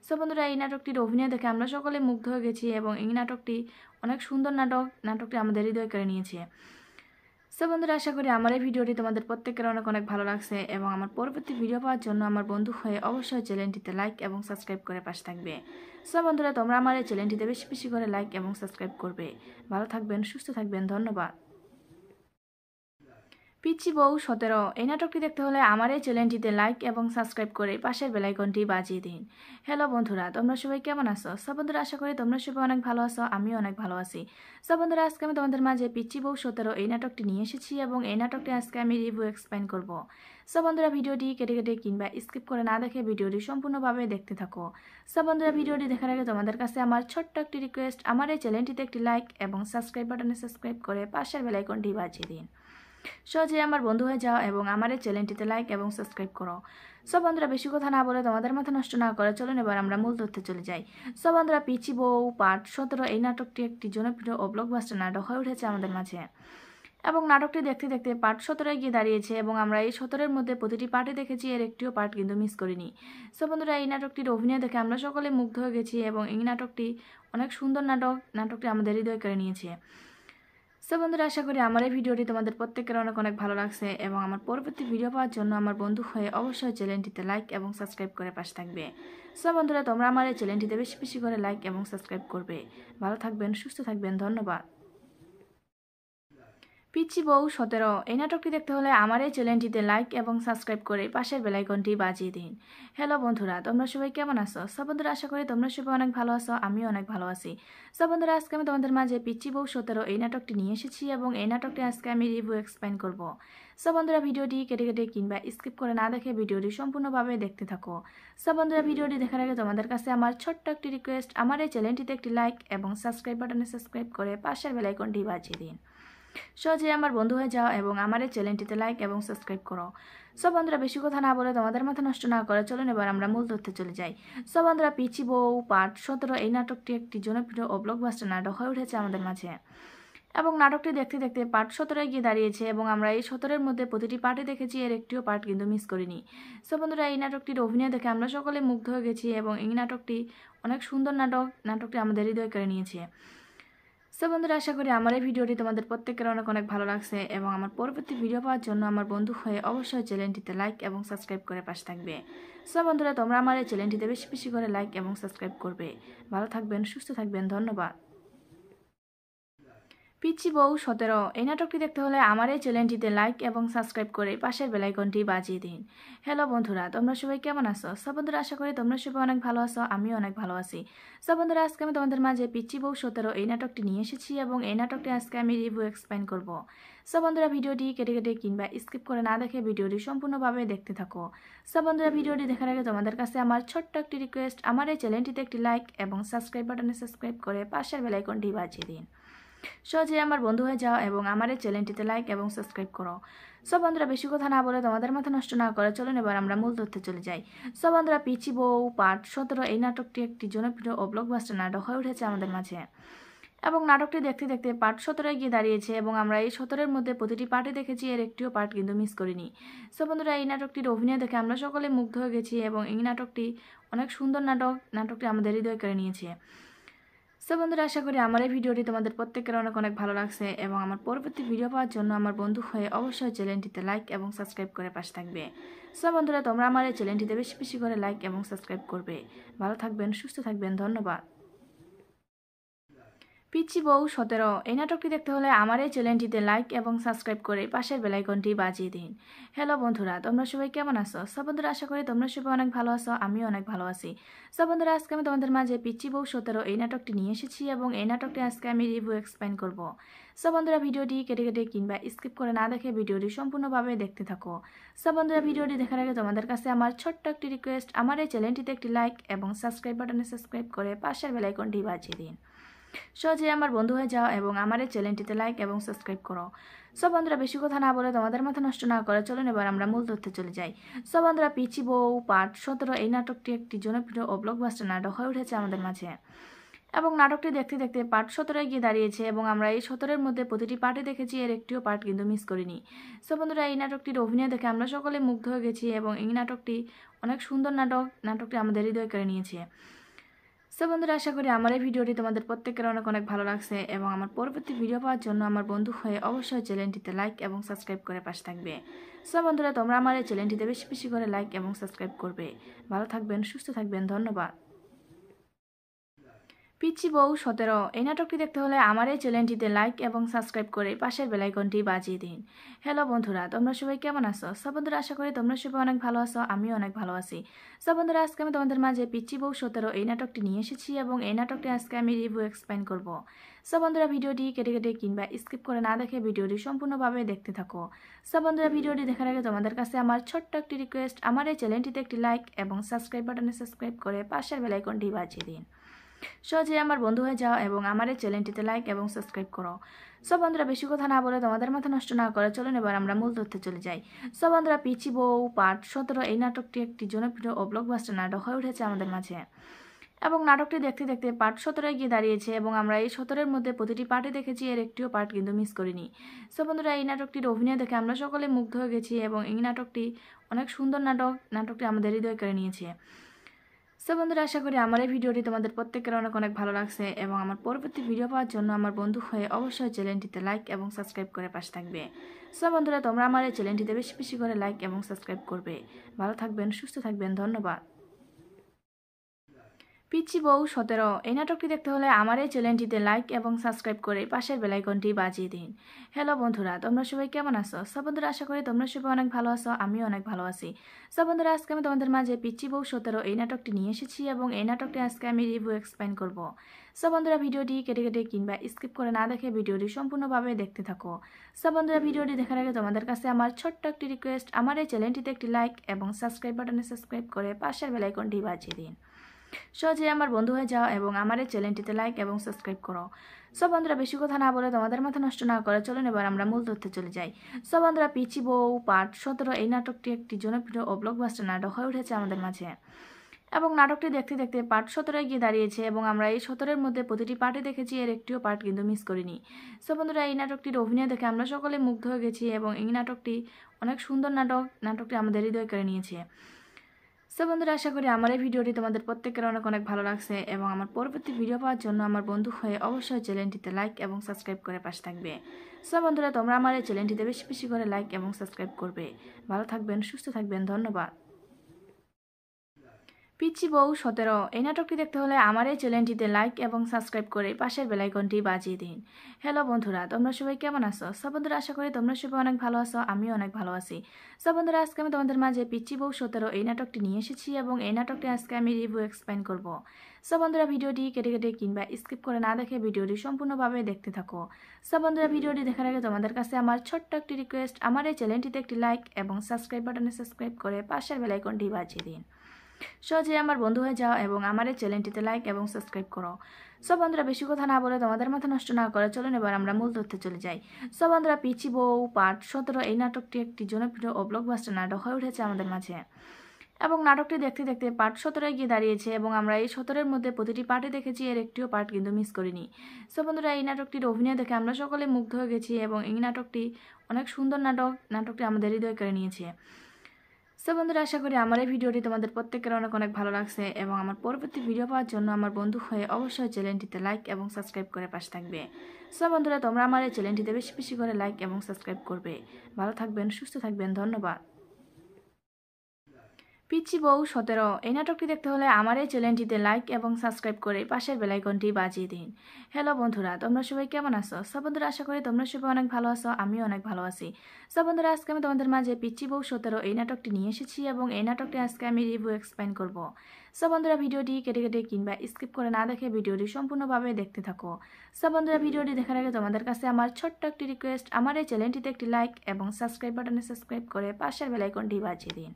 সব বন্ধুরা এই নাটকটির অভিনয় দেখে আমরা সকলে মুগ্ধ হয়ে গেছি এবং এই নাটকটি অনেক সুন্দর নাটকটি আমাদের হৃদয় করে নিয়েছে। সো বন্ধুরা আশা করি আমার এই ভিডিওটি তোমাদের প্রত্যেকের অনেক অনেক ভালো লাগছে এবং আমার পরবর্তী ভিডিও পাওয়ার জন্য আমার বন্ধু হয়ে অবশ্যই চ্যানেলটিতে লাইক এবং সাবস্ক্রাইব করে পাশে থাকবে। সো বন্ধুরা তোমরা আমার এই চ্যানেলটিতে বেশি বেশি করে লাইক এবং সাবস্ক্রাইব করবে। ভালো থাকবেন, সুস্থ থাকবেন, ধন্যবাদ। পিচ্চি বউ 17 এই নাটকটি দেখতে হলে আমার এই চ্যানেলটিতে লাইক এবং সাবস্ক্রাইব করে পাশের বেল আইকনটি বাজিয়ে দিন। হ্যালো বন্ধুরা, তোমরা সবাই কেমন আছো? সব বন্ধুরা আশা করি তোমরা সবাই অনেক ভালো আছো, আমিও অনেক ভালো আছি। সব বন্ধুরা আজকে আমি তোমাদের মাঝে পিচ্চি বউ 17 এই নাটকটি নিয়ে এসেছি এবং এই নাটকটি আজকে আমি রিভিউ এক্সপ্লেইন করব। সব বন্ধুরা ভিডিওটি কেটে কেটে কিংবা স্কিপ করে না দেখে ভিডিওটি সম্পূর্ণভাবে দেখতে থাকো। সব বন্ধুরা ভিডিওটি দেখার আগে তোমাদের কাছে আমার ছোট্ট একটি রিকোয়েস্ট, আমার এই চ্যানেলটিতে একটি লাইক এবং সাবস্ক্রাইব বাটনে সাবস্ক্রাইব করে পাশের বেল আইকনটি বাজিয়ে দিন। সহজে আমার বন্ধু হয়ে যাও এবং আমার এই চ্যানেলটিতে লাইক এবং সাবস্ক্রাইব করো। সব বন্ধুরা বেশি কথা না বলে তোমাদের মাথা নষ্ট না করে চলুন এবার আমরা মূল তথ্যে চলে যাই। সব বন্ধুরা পিচ্চি বউ পার্ট 17 এই নাটকটি একটি জনপ্রিয় ও ব্লকবাস্টার নাটক হয়ে উঠেছে আমাদের মাঝে এবং নাটকটি দেখতে দেখতে পার্ট 17 গিয়ে দাঁড়িয়েছে এবং আমরা এই 17-এর মধ্যে প্রতিটি পার্টে দেখেছি, এর একটিও পার্ট কিন্তু মিস করিনি। সব বন্ধুরা এই নাটকটির অভিনয় দেখে আমরা সকলে মুগ্ধ হয়ে গেছি এবং এই নাটকটি অনেক সুন্দর নাটকটি আমাদের হৃদয় করে নিয়েছে। সো বন্ধুরা আশা করি আমার এই ভিডিওটি তোমাদের প্রত্যেকের অনেক অনেক ভালো লাগছে এবং আমার পরবর্তী ভিডিও পাওয়ার জন্য আমার বন্ধু হয়ে অবশ্যই চ্যানেলটিতে লাইক এবং সাবস্ক্রাইব করে পাশে থাকবে। সো বন্ধুরা তোমরা আমার এই চ্যানেলটিতে বেশি বেশি করে লাইক এবং সাবস্ক্রাইব করবে। ভালো থাকবেন, সুস্থ থাকবেন, ধন্যবাদ। পিচ্চি বউ 17 এই নাটকটি দেখতে হলে আমার এই চ্যানেলটিতে লাইক এবং সাবস্ক্রাইব করে পাশের বেল আইকনটি বাজিয়ে দিন। হ্যালো বন্ধুরা, তোমরা সবাই কেমন আছো? সব বন্ধুরা আশা করি তোমরা সবাই অনেক ভালো আছো, আমিও অনেক ভালো আছি। সব বন্ধুরা, আজকে আমি তোমাদের মাঝে পিচ্চি বউ 17 এই নাটকটি নিয়ে এসেছি এবং এই নাটকটি আজকে আমি রিভিউ এক্সপ্লেইন করব। সব বন্ধুরা, ভিডিওটি কেটে কেটে কিংবা স্কিপ করে না দেখে ভিডিওটি সম্পূর্ণভাবে দেখতে থাকো। সব বন্ধুরা, ভিডিওটি দেখার আগে তোমাদের কাছে আমার ছোট্ট একটি রিকোয়েস্ট, আমার এই চ্যানেলটিতে একটি লাইক এবং সাবস্ক্রাইব বাটনে সাবস্ক্রাইব করে পাশের বেল আইকনটি বাজিয়ে দিন। সহজে আমার বন্ধু হয়ে যাও এবং আমার এই চ্যানেলটিতে লাইক এবং সাবস্ক্রাইব করো। সব বন্ধুরা, বেশি কথা না বলে তোমাদের মাথা নষ্ট না করে চলুন এবার আমরা মূল তথ্যে চলে যাই। সব বন্ধুরা, পিচ্চি বউ পার্ট 17 এই নাটকটি একটি জনপ্রিয় ও ব্লকবাস্টার নাটক হয়ে উঠেছে আমাদের মাঝে এবং নাটকটি দেখতে দেখতে পার্ট 17 গিয়ে দাঁড়িয়েছে এবং আমরা এই 17-এর মধ্যে প্রতিটি পার্টে দেখেছি, এর একটিও পার্ট কিন্তু মিস করিনি। সব বন্ধুরা, এই নাটকটির অভিনয় দেখে আমরা সকলে মুগ্ধ হয়ে গেছি এবং এই নাটকটি অনেক সুন্দর নাটকটি আমাদের হৃদয় কেড়ে নিয়েছে। সব বন্ধুরা, আশা করি আমার এই ভিডিওটি তোমাদের প্রত্যেকের অনেক অনেক ভালো লাগছে এবং আমার পরবর্তী ভিডিও পাওয়ার জন্য আমার বন্ধু হয়ে অবশ্যই চ্যানেলটিতে লাইক এবং সাবস্ক্রাইব করে পাশে থাকবে। সব বন্ধুরা, তোমরা আমার এই চ্যানেলটিতে বেশি বেশি করে লাইক এবং সাবস্ক্রাইব করবে। ভালো থাকবেন, সুস্থ থাকবেন, ধন্যবাদ। পিচ্চি বউ 17 এই নাটকটি দেখতে হলে আমার এই চ্যানেলটিতে লাইক এবং সাবস্ক্রাইব করে পাশের বেল আইকনটি বাজিয়ে দিন। হ্যালো বন্ধুরা, তোমরা সবাই কেমন আছো? সব বন্ধুরা, আশা করি তোমরা সবাই অনেক ভালো আছো, আমিও অনেক ভালো আছি। সব বন্ধুরা, আজকে আমি তোমাদের মাঝে পিচ্চি বউ 17 এই নাটকটি নিয়ে এসেছি এবং এই নাটকটি আজকে আমি রিভিউ এক্সপ্লেইন করব। সব বন্ধুরা, ভিডিওটি কেটে কেটে কিংবা স্কিপ করে না দেখে ভিডিওটি সম্পূর্ণভাবে দেখতে থাকো। সব বন্ধুরা, ভিডিওটি দেখার আগে তোমাদের কাছে আমার ছোট্ট একটি রিকোয়েস্ট, আমার এই চ্যানেলটিতে একটি লাইক এবং সাবস্ক্রাইব বাটনে সাবস্ক্রাইব করে পাশের বেল আইকনটি বাজিয়ে দিন। সহজে আমার বন্ধু হয়ে যাও এবং আমার এই চ্যানেলটিতে লাইক এবং সাবস্ক্রাইব করো। সব বন্ধুরা, বেশি কথা না বলে তোমাদের মাথা নষ্ট না করে চলুন এবার আমরা মূল তথ্যে চলে যাই। সব বন্ধুরা, পিচ্চি বউ পার্ট 17 এই নাটকটি একটি জনপ্রিয় ও ব্লকবাস্টার নাটক হয়ে উঠেছে আমাদের মাঝে এবং নাটকটি দেখতে দেখতে পার্ট 17 গিয়ে দাঁড়িয়েছে এবং আমরা এই 17-এর মধ্যে প্রতিটি পার্টে দেখেছি, এর একটিও পার্ট কিন্তু মিস করিনি। সব বন্ধুরা, এই নাটকটির অভিনয় দেখে আমরা সকলে মুগ্ধ হয়ে গেছি এবং এই নাটকটি অনেক সুন্দর নাটকটি আমাদের হৃদয় কেড়ে নিয়েছে। সব বন্ধুরা, আশা করি আমার এই ভিডিওটি তোমাদের প্রত্যেকের অনেক অনেক ভালো লাগছে এবং আমার পরবর্তী ভিডিও পাওয়ার জন্য আমার বন্ধু হয়ে অবশ্যই চ্যানেলটিতে লাইক এবং সাবস্ক্রাইব করে পাশে থাকবে। সব বন্ধুরা, তোমরা আমার এই চ্যানেলটিতে বেশি বেশি করে লাইক এবং সাবস্ক্রাইব করবে। ভালো থাকবেন, সুস্থ থাকবেন, ধন্যবাদ। পিচ্চি বউ 17 এই নাটকটি দেখতে হলে আমার এই চ্যানেলটিতে লাইক এবং সাবস্ক্রাইব করে পাশের বেল আইকনটি বাজিয়ে দিন। হ্যালো বন্ধুরা, তোমরা সবাই কেমন আছো? সব বন্ধুরা, আশা করি তোমরা সবাই অনেক ভালো আছো, আমিও অনেক ভালো আছি। সব বন্ধুরা, আজকে আমি তোমাদের মাঝে পিচ্চি বউ 17 এই নাটকটি নিয়ে এসেছি এবং এই নাটকটি আজকে আমি রিভিউ এক্সপ্লেইন করব। সব বন্ধুরা, ভিডিওটি কেটে কেটে কিংবা স্কিপ করে না দেখে ভিডিওটি সম্পূর্ণভাবে দেখতে থাকো। সব বন্ধুরা, ভিডিওটি দেখার আগে তোমাদের কাছে আমার ছোট্ট একটি রিকোয়েস্ট, আমার এই চ্যানেলটিতে একটি লাইক এবং সাবস্ক্রাইব বাটনে সাবস্ক্রাইব করে পাশের বেল আইকনটি বাজিয়ে দিন। সহজে আমার বন্ধু হয়ে যাও এবং আমার এই চ্যানেলটিতে লাইক এবং সাবস্ক্রাইব করো। সব বন্ধুরা, বেশি কথা না বলে তোমাদের মাথা নষ্ট না করে চলুন এবার আমরা মূল তথ্যে চলে যাই। সব বন্ধুরা, পিচ্চি বউ পার্ট 17 এই নাটকটি একটি জনপ্রিয় ও ব্লকবাস্টার নাটক হয়ে উঠেছে আমাদের মাঝে এবং নাটকটি দেখতে দেখতে পার্ট 17 গিয়ে দাঁড়িয়েছে এবং আমরা এই 17-এর মধ্যে প্রতিটি পার্টে দেখেছি, এর একটিও পার্ট কিন্তু মিস করিনি। সব বন্ধুরা, এই নাটকটির অভিনয় দেখে আমরা সকলে মুগ্ধ হয়ে গেছি এবং এই নাটকটি অনেক সুন্দর নাটকটি আমাদের হৃদয় কেড়ে নিয়েছে। সব বন্ধুরা, আশা করি আমার এই ভিডিওটি তোমাদের প্রত্যেকের অনেক অনেক ভালো লাগছে এবং আমার পরবর্তী ভিডিও পাওয়ার জন্য আমার বন্ধু হয়ে অবশ্যই চ্যানেলটিতে লাইক এবং সাবস্ক্রাইব করে পাশে থাকবে। সব বন্ধুরা, তোমরা আমার এই চ্যানেলটিতে বেশি বেশি করে লাইক এবং সাবস্ক্রাইব করবে। ভালো থাকবেন, সুস্থ থাকবেন, ধন্যবাদ। পিচ্চি বউ 17 এই নাটকটি দেখতে হলে আমার এই চ্যানেলটিতে লাইক এবং সাবস্ক্রাইব করে পাশের বেল আইকনটি বাজিয়ে দিন। হ্যালো বন্ধুরা, তোমরা সবাই কেমন আছো? সব বন্ধুরা, আশা করি তোমরা সবাই অনেক ভালো আছো, আমিও অনেক ভালো আছি। সব বন্ধুরা, আজকে আমি তোমাদের মাঝে পিচ্চি বউ 17 এই নাটকটি নিয়ে এসেছি এবং এই নাটকটি আজকে আমি রিভিউ এক্সপ্লেইন করব। সব বন্ধুরা, ভিডিওটি কেটে কেটে কিংবা স্কিপ করে না দেখে ভিডিওটি সম্পূর্ণভাবে দেখতে থাকো। সব বন্ধুরা, ভিডিওটি দেখার আগে তোমাদের কাছে আমার ছোট্ট একটি রিকোয়েস্ট, আমার এই চ্যানেলটিতে একটি লাইক এবং সাবস্ক্রাইব বাটনে সাবস্ক্রাইব করে পাশের বেল আইকনটি বাজিয়ে দিন। সহজে আমার বন্ধু হয়ে যাও এবং আমার এই চ্যানেলটিতে লাইক এবং সাবস্ক্রাইব করো। সব বন্ধুরা, বেশি কথা না বলে তোমাদের মাথা নষ্ট না করে চলুন এবার আমরা মূল তথ্যে চলে যাই। সব বন্ধুরা, পিচ্চি বউ পার্ট 17 এই নাটকটি একটি জনপ্রিয় ও ব্লকবাস্টার নাটক হয়ে উঠেছে আমাদের মাঝে এবং নাটকটি দেখতে দেখতে পার্ট 17 গিয়ে দাঁড়িয়েছে এবং আমরা এই 17-এর মধ্যে প্রতিটি পার্টে দেখেছি, এর একটিও পার্ট কিন্তু মিস করিনি। সব বন্ধুরা, এই নাটকটির অভিনয় দেখে আমরা সকলে মুগ্ধ হয়ে গেছি এবং এই নাটকটি অনেক সুন্দর নাটকটি আমাদের হৃদয় কেড়ে নিয়েছে। সব বন্ধুরা, আশা করি আমার এই ভিডিওটি তোমাদের প্রত্যেকের অনেক অনেক ভালো লাগছে এবং আমার পরবর্তী ভিডিও পাওয়ার জন্য আমার বন্ধু হয়ে অবশ্যই চ্যানেলটিতে লাইক এবং সাবস্ক্রাইব করে পাশে থাকবে। সব বন্ধুরা, তোমরা আমার এই চ্যানেলটিতে বেশি বেশি করে লাইক এবং সাবস্ক্রাইব করবে। ভালো থাকবেন, সুস্থ থাকবেন, ধন্যবাদ। পিচ্চি বউ 17 এই নাটকটি দেখতে হলে আমার এই চ্যানেলটিতে লাইক এবং সাবস্ক্রাইব করে পাশের বেল আইকনটি বাজিয়ে দিন। হ্যালো বন্ধুরা, তোমরা সবাই কেমন আছো? সব বন্ধুরা আশা করি তোমরা সবাই অনেক ভালো আছো, আমিও অনেক ভালো আছি। সব বন্ধুরা, আজকে আমি তোমাদের মাঝে পিচ্চি বউ 17 এই নাটকটি নিয়ে এসেছি এবং এই নাটকটি আজকে আমি রিভিউ এক্সপ্লেইন করব। সব বন্ধুরা, ভিডিওটি কেটে কেটে কিংবা স্কিপ করে না দেখে ভিডিওটি সম্পূর্ণভাবে দেখতে থাকো। সব বন্ধুরা, ভিডিওটি দেখার আগে তোমাদের কাছে আমার ছোট্ট একটি রিকোয়েস্ট, আমার এই চ্যানেলটিতে একটি লাইক এবং সাবস্ক্রাইব বাটনে সাবস্ক্রাইব করে পাশের বেল আইকনটি বাজিয়ে দিন। সহজে আমার বন্ধু হয়ে যাও এবং আমার এই চ্যানেলটিতে লাইক এবং সাবস্ক্রাইব করো। সব বন্ধুরা, বেশি কথা না বলে তোমাদের মাথা নষ্ট না করে চলুন এবার আমরা মূল তথ্যে চলে যাই। সব বন্ধুরা, পিচ্চি বউ পার্ট 17 এই নাটকটি একটি জনপ্রিয় ও ব্লকবাস্টার নাটক হয়ে উঠেছে আমাদের মাঝে এবং নাটকটি দেখতে দেখতে পার্ট 17 গিয়ে দাঁড়িয়েছে এবং আমরা এই 17-এর মধ্যে প্রতিটি পার্টে দেখেছি, এর একটিও পার্ট কিন্তু মিস করিনি। সব বন্ধুরা, এই নাটকটির অভিনয় দেখে আমরা সকলে মুগ্ধ হয়ে গেছি এবং এই নাটকটি অনেক সুন্দর নাটকটি আমাদের হৃদয় কেড়ে নিয়েছে। সো বন্ধুরা, আশা করি আমার এই ভিডিওটি তোমাদের প্রত্যেকের অনেক অনেক ভালো লাগছে এবং আমার পরবর্তী ভিডিও পাওয়ার জন্য আমার বন্ধু হয়ে অবশ্যই চ্যানেলটিতে লাইক এবং সাবস্ক্রাইব করে পাশে থাকবে। সো বন্ধুরা, তোমরা আমার এই চ্যানেলটিতে বেশি বেশি করে লাইক এবং সাবস্ক্রাইব করবে। ভালো থাকবেন, সুস্থ থাকবেন, ধন্যবাদ। পিচ্চি বউ 17 এই নাটকটি দেখতে হলে আমার এই চ্যানেলটিতে লাইক এবং সাবস্ক্রাইব করে পাশের বেল আইকনটি বাজিয়ে দিন। হ্যালো বন্ধুরা, তোমরা সবাই কেমন আছো? সব বন্ধুরা, আশা করি তোমরা সবাই অনেক ভালো আছো, আমিও অনেক ভালো আছি। সব বন্ধুরা, আজকে আমি তোমাদের মাঝে পিচ্চি বউ 17 এই নাটকটি নিয়ে এসেছি এবং এই নাটকটি আজকে আমি রিভিউ এক্সপ্লেইন করব। সব বন্ধুরা, ভিডিওটি কেটে কেটে কিংবা স্কিপ করে না দেখে ভিডিওটি সম্পূর্ণভাবে দেখতে থাকো। সব বন্ধুরা, ভিডিওটি দেখার আগে তোমাদের কাছে আমার ছোট্ট একটি রিকোয়েস্ট, আমার এই চ্যানেলটিতে একটি লাইক এবং সাবস্ক্রাইব বাটনে সাবস্ক্রাইব করে পাশের বেল আইকনটি বাজিয়ে দিন। সহজে আমার বন্ধু হয়ে যাও এবং আমার এই চ্যানেলটিতে লাইক এবং সাবস্ক্রাইব করো। সব বন্ধুরা, বেশি কথা না বলে তোমাদের মাথা নষ্ট না করে চলুন এবার আমরা মূল তথ্যে চলে যাই। সব বন্ধুরা, পিচ্চি বউ পার্ট 17 এই নাটকটি একটি জনপ্রিয় ও ব্লকবাস্টার নাটক হয়ে উঠেছে আমাদের মাঝে এবং নাটকটি দেখতে দেখতে পার্ট 17 গিয়ে দাঁড়িয়েছে এবং আমরা এই 17-এর মধ্যে প্রতিটি পার্টে দেখেছি, এর একটিও পার্ট কিন্তু মিস করিনি। সব বন্ধুরা, এই নাটকটির অভিনয় দেখে আমরা সকলে মুগ্ধ হয়ে গেছি এবং এই নাটকটি অনেক সুন্দর নাটকটি আমাদের হৃদয় কেড়ে নিয়েছে। সো বন্ধুরা, আশা করি আমার এই ভিডিওটি তোমাদের প্রত্যেকের অনেক অনেক ভালো লাগছে এবং আমার পরবর্তী ভিডিও পাওয়ার জন্য আমার বন্ধু হয়ে অবশ্যই চ্যানেলটিতে লাইক এবং সাবস্ক্রাইব করে পাশে থাকবে। সো বন্ধুরা, তোমরা আমার এই চ্যানেলটিতে বেশি বেশি করে লাইক এবং সাবস্ক্রাইব করবে। ভালো থাকবেন, সুস্থ থাকবেন, ধন্যবাদ। পিচ্চি বউ 17 এই নাটকটি দেখতে হলে আমার এই চ্যানেলটিতে লাইক এবং সাবস্ক্রাইব করে পাশের বেল আইকনটি বাজিয়ে দিন। হ্যালো বন্ধুরা, তোমরা সবাই কেমন আছো? সব বন্ধুরা, আশা করি তোমরা সবাই অনেক ভালো আছো, আমিও অনেক ভালো আছি। সব বন্ধুরা, আজকে আমি তোমাদের মাঝে পিচ্চি বউ 17 এই নাটকটি নিয়ে এসেছি এবং এই নাটকটি আজকে আমি রিভিউ এক্সপ্লেইন করব। সব বন্ধুরা, ভিডিওটি কেটে কেটে কিংবা স্কিপ করে না দেখে ভিডিওটি সম্পূর্ণভাবে দেখতে থাকো। সব বন্ধুরা, ভিডিওটি দেখার আগে তোমাদের কাছে আমার ছোট্ট একটি রিকোয়েস্ট, আমার এই চ্যানেলটিতে একটি লাইক এবং সাবস্ক্রাইব বাটনে সাবস্ক্রাইব করে পাশের বেল আইকনটি বাজিয়ে দিন।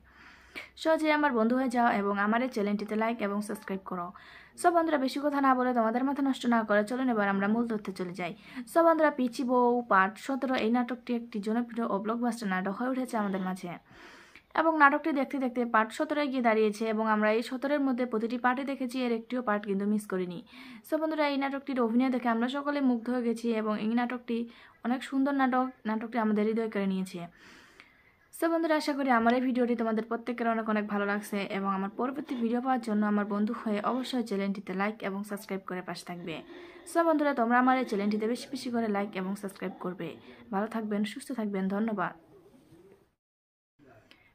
সহজে আমার বন্ধু হয়ে যাও এবং আমার এই চ্যানেলটিতে লাইক এবং সাবস্ক্রাইব করো। সব বন্ধুরা, বেশি কথা না বলে তোমাদের মাথা নষ্ট না করে চলুন এবার আমরা মূল তথ্যে চলে যাই। সব বন্ধুরা, পিচ্চি বউ পার্ট 17 এই নাটকটি একটি জনপ্রিয় ও ব্লকবাস্টার নাটক হয়ে উঠেছে আমাদের মাঝে এবং নাটকটি দেখতে দেখতে পার্ট 17 গিয়ে দাঁড়িয়েছে এবং আমরা এই 17-এর মধ্যে প্রতিটি পার্টে দেখেছি, এর একটিও পার্ট কিন্তু মিস করিনি। সব বন্ধুরা, এই নাটকটির অভিনয় দেখে আমরা সকলে মুগ্ধ হয়ে গেছি এবং এই নাটকটি অনেক সুন্দর নাটকটি আমাদের হৃদয় কেড়ে নিয়েছে। সো বন্ধুরা, আশা করি আমার এই ভিডিওটি তোমাদের প্রত্যেকের অনেক অনেক ভালো লাগছে এবং আমার পরবর্তী ভিডিও পাওয়ার জন্য আমার বন্ধু হয়ে অবশ্যই চ্যানেলটিতে লাইক এবং সাবস্ক্রাইব করে পাশে থাকবে। সো বন্ধুরা, তোমরা আমার এই চ্যানেলটিতে বেশি বেশি করে লাইক এবং সাবস্ক্রাইব করবে। ভালো থাকবেন, সুস্থ থাকবেন, ধন্যবাদ।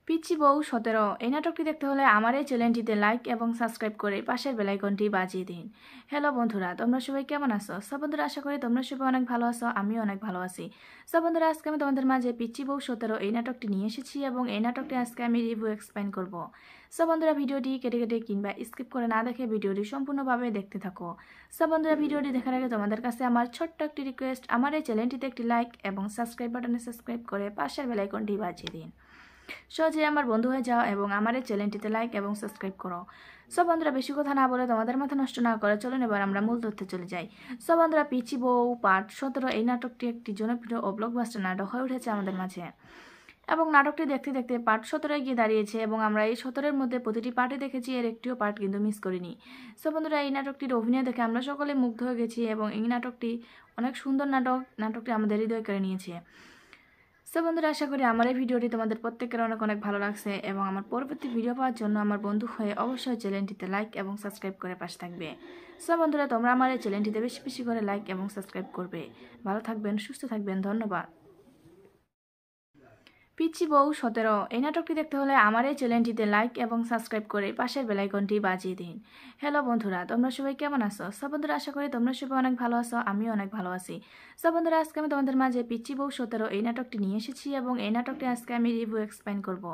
পিচ্চি বউ 17 এই নাটকটি দেখতে হলে আমার এই চ্যানেলটিতে লাইক এবং সাবস্ক্রাইব করে পাশের বেল আইকনটি বাজিয়ে দিন। হ্যালো বন্ধুরা, তোমরা সবাই কেমন আছো? সব বন্ধুরা, আশা করি তোমরা সবাই অনেক ভালো আছো, আমিও অনেক ভালো আছি। সব বন্ধুরা, আজকে আমি তোমাদের মাঝে পিচ্চি বউ 17 এই নাটকটি নিয়ে এসেছি এবং এই নাটকটি আজকে আমি রিভিউ এক্সপ্লেইন করব। সব বন্ধুরা, ভিডিওটি কেটে কেটে কিংবা স্কিপ করে না দেখে ভিডিওটি সম্পূর্ণভাবে দেখতে থাকো। সব বন্ধুরা, ভিডিওটি দেখার আগে তোমাদের কাছে আমার ছোট্ট একটি রিকোয়েস্ট, আমার এই চ্যানেলটিতে একটি লাইক এবং সাবস্ক্রাইব বাটনে সাবস্ক্রাইব করে পাশের বেল আইকনটি বাজিয়ে দিন। সহজে আমার বন্ধু হয়ে যাও এবং আমার এই চ্যানেলটিতে লাইক এবং সাবস্ক্রাইব করো। সব বন্ধুরা, বেশি কথা না বলে তোমাদের মাথা নষ্ট না করে চলুন এবার আমরা মূল তথ্যে চলে যাই। সব বন্ধুরা, পিচ্চি বউ পার্ট 17 এই নাটকটি একটি জনপ্রিয় ও ব্লকবাস্টার নাটক হয়ে উঠেছে আমাদের মাঝে এবং নাটকটি দেখতে দেখতে পার্ট 17 গিয়ে দাঁড়িয়েছে এবং আমরা এই 17-এর মধ্যে প্রতিটি পার্টে দেখেছি, এর একটিও পার্ট কিন্তু মিস করিনি। সব বন্ধুরা, এই নাটকটির অভিনয় দেখে আমরা সকলে মুগ্ধ হয়ে গেছি এবং এই নাটকটি অনেক সুন্দর নাটকটি আমাদের হৃদয় কেড়ে নিয়েছে। সো বন্ধুরা, আশা করি আমার এই ভিডিওটি তোমাদের প্রত্যেকের অনেক অনেক ভালো লাগছে এবং আমার পরবর্তী ভিডিও পাওয়ার জন্য আমার বন্ধু হয়ে অবশ্যই চ্যানেলটিতে লাইক এবং সাবস্ক্রাইব করে পাশে থাকবে। সো বন্ধুরা, তোমরা আমার এই চ্যানেলটিতে বেশি বেশি করে লাইক এবং সাবস্ক্রাইব করবে। ভালো থাকবেন, সুস্থ থাকবেন, ধন্যবাদ। পিচ্চি বউ 17 এই নাটকটি দেখতে হলে আমার এই চ্যানেলটিতে লাইক এবং সাবস্ক্রাইব করে পাশের বেল আইকনটি বাজিয়ে দিন। হ্যালো বন্ধুরা, তোমরা সবাই কেমন আছো? সব বন্ধুরা আশা করি তোমরা সবাই অনেক ভালো আছো, আমিও অনেক ভালো আছি। সব বন্ধুরা, আজকে আমি তোমাদের মাঝে পিচ্চি বউ 17 এই নাটকটি নিয়ে এসেছি এবং এই নাটকটি আজকে আমি রিভিউ এক্সপ্লেইন করব।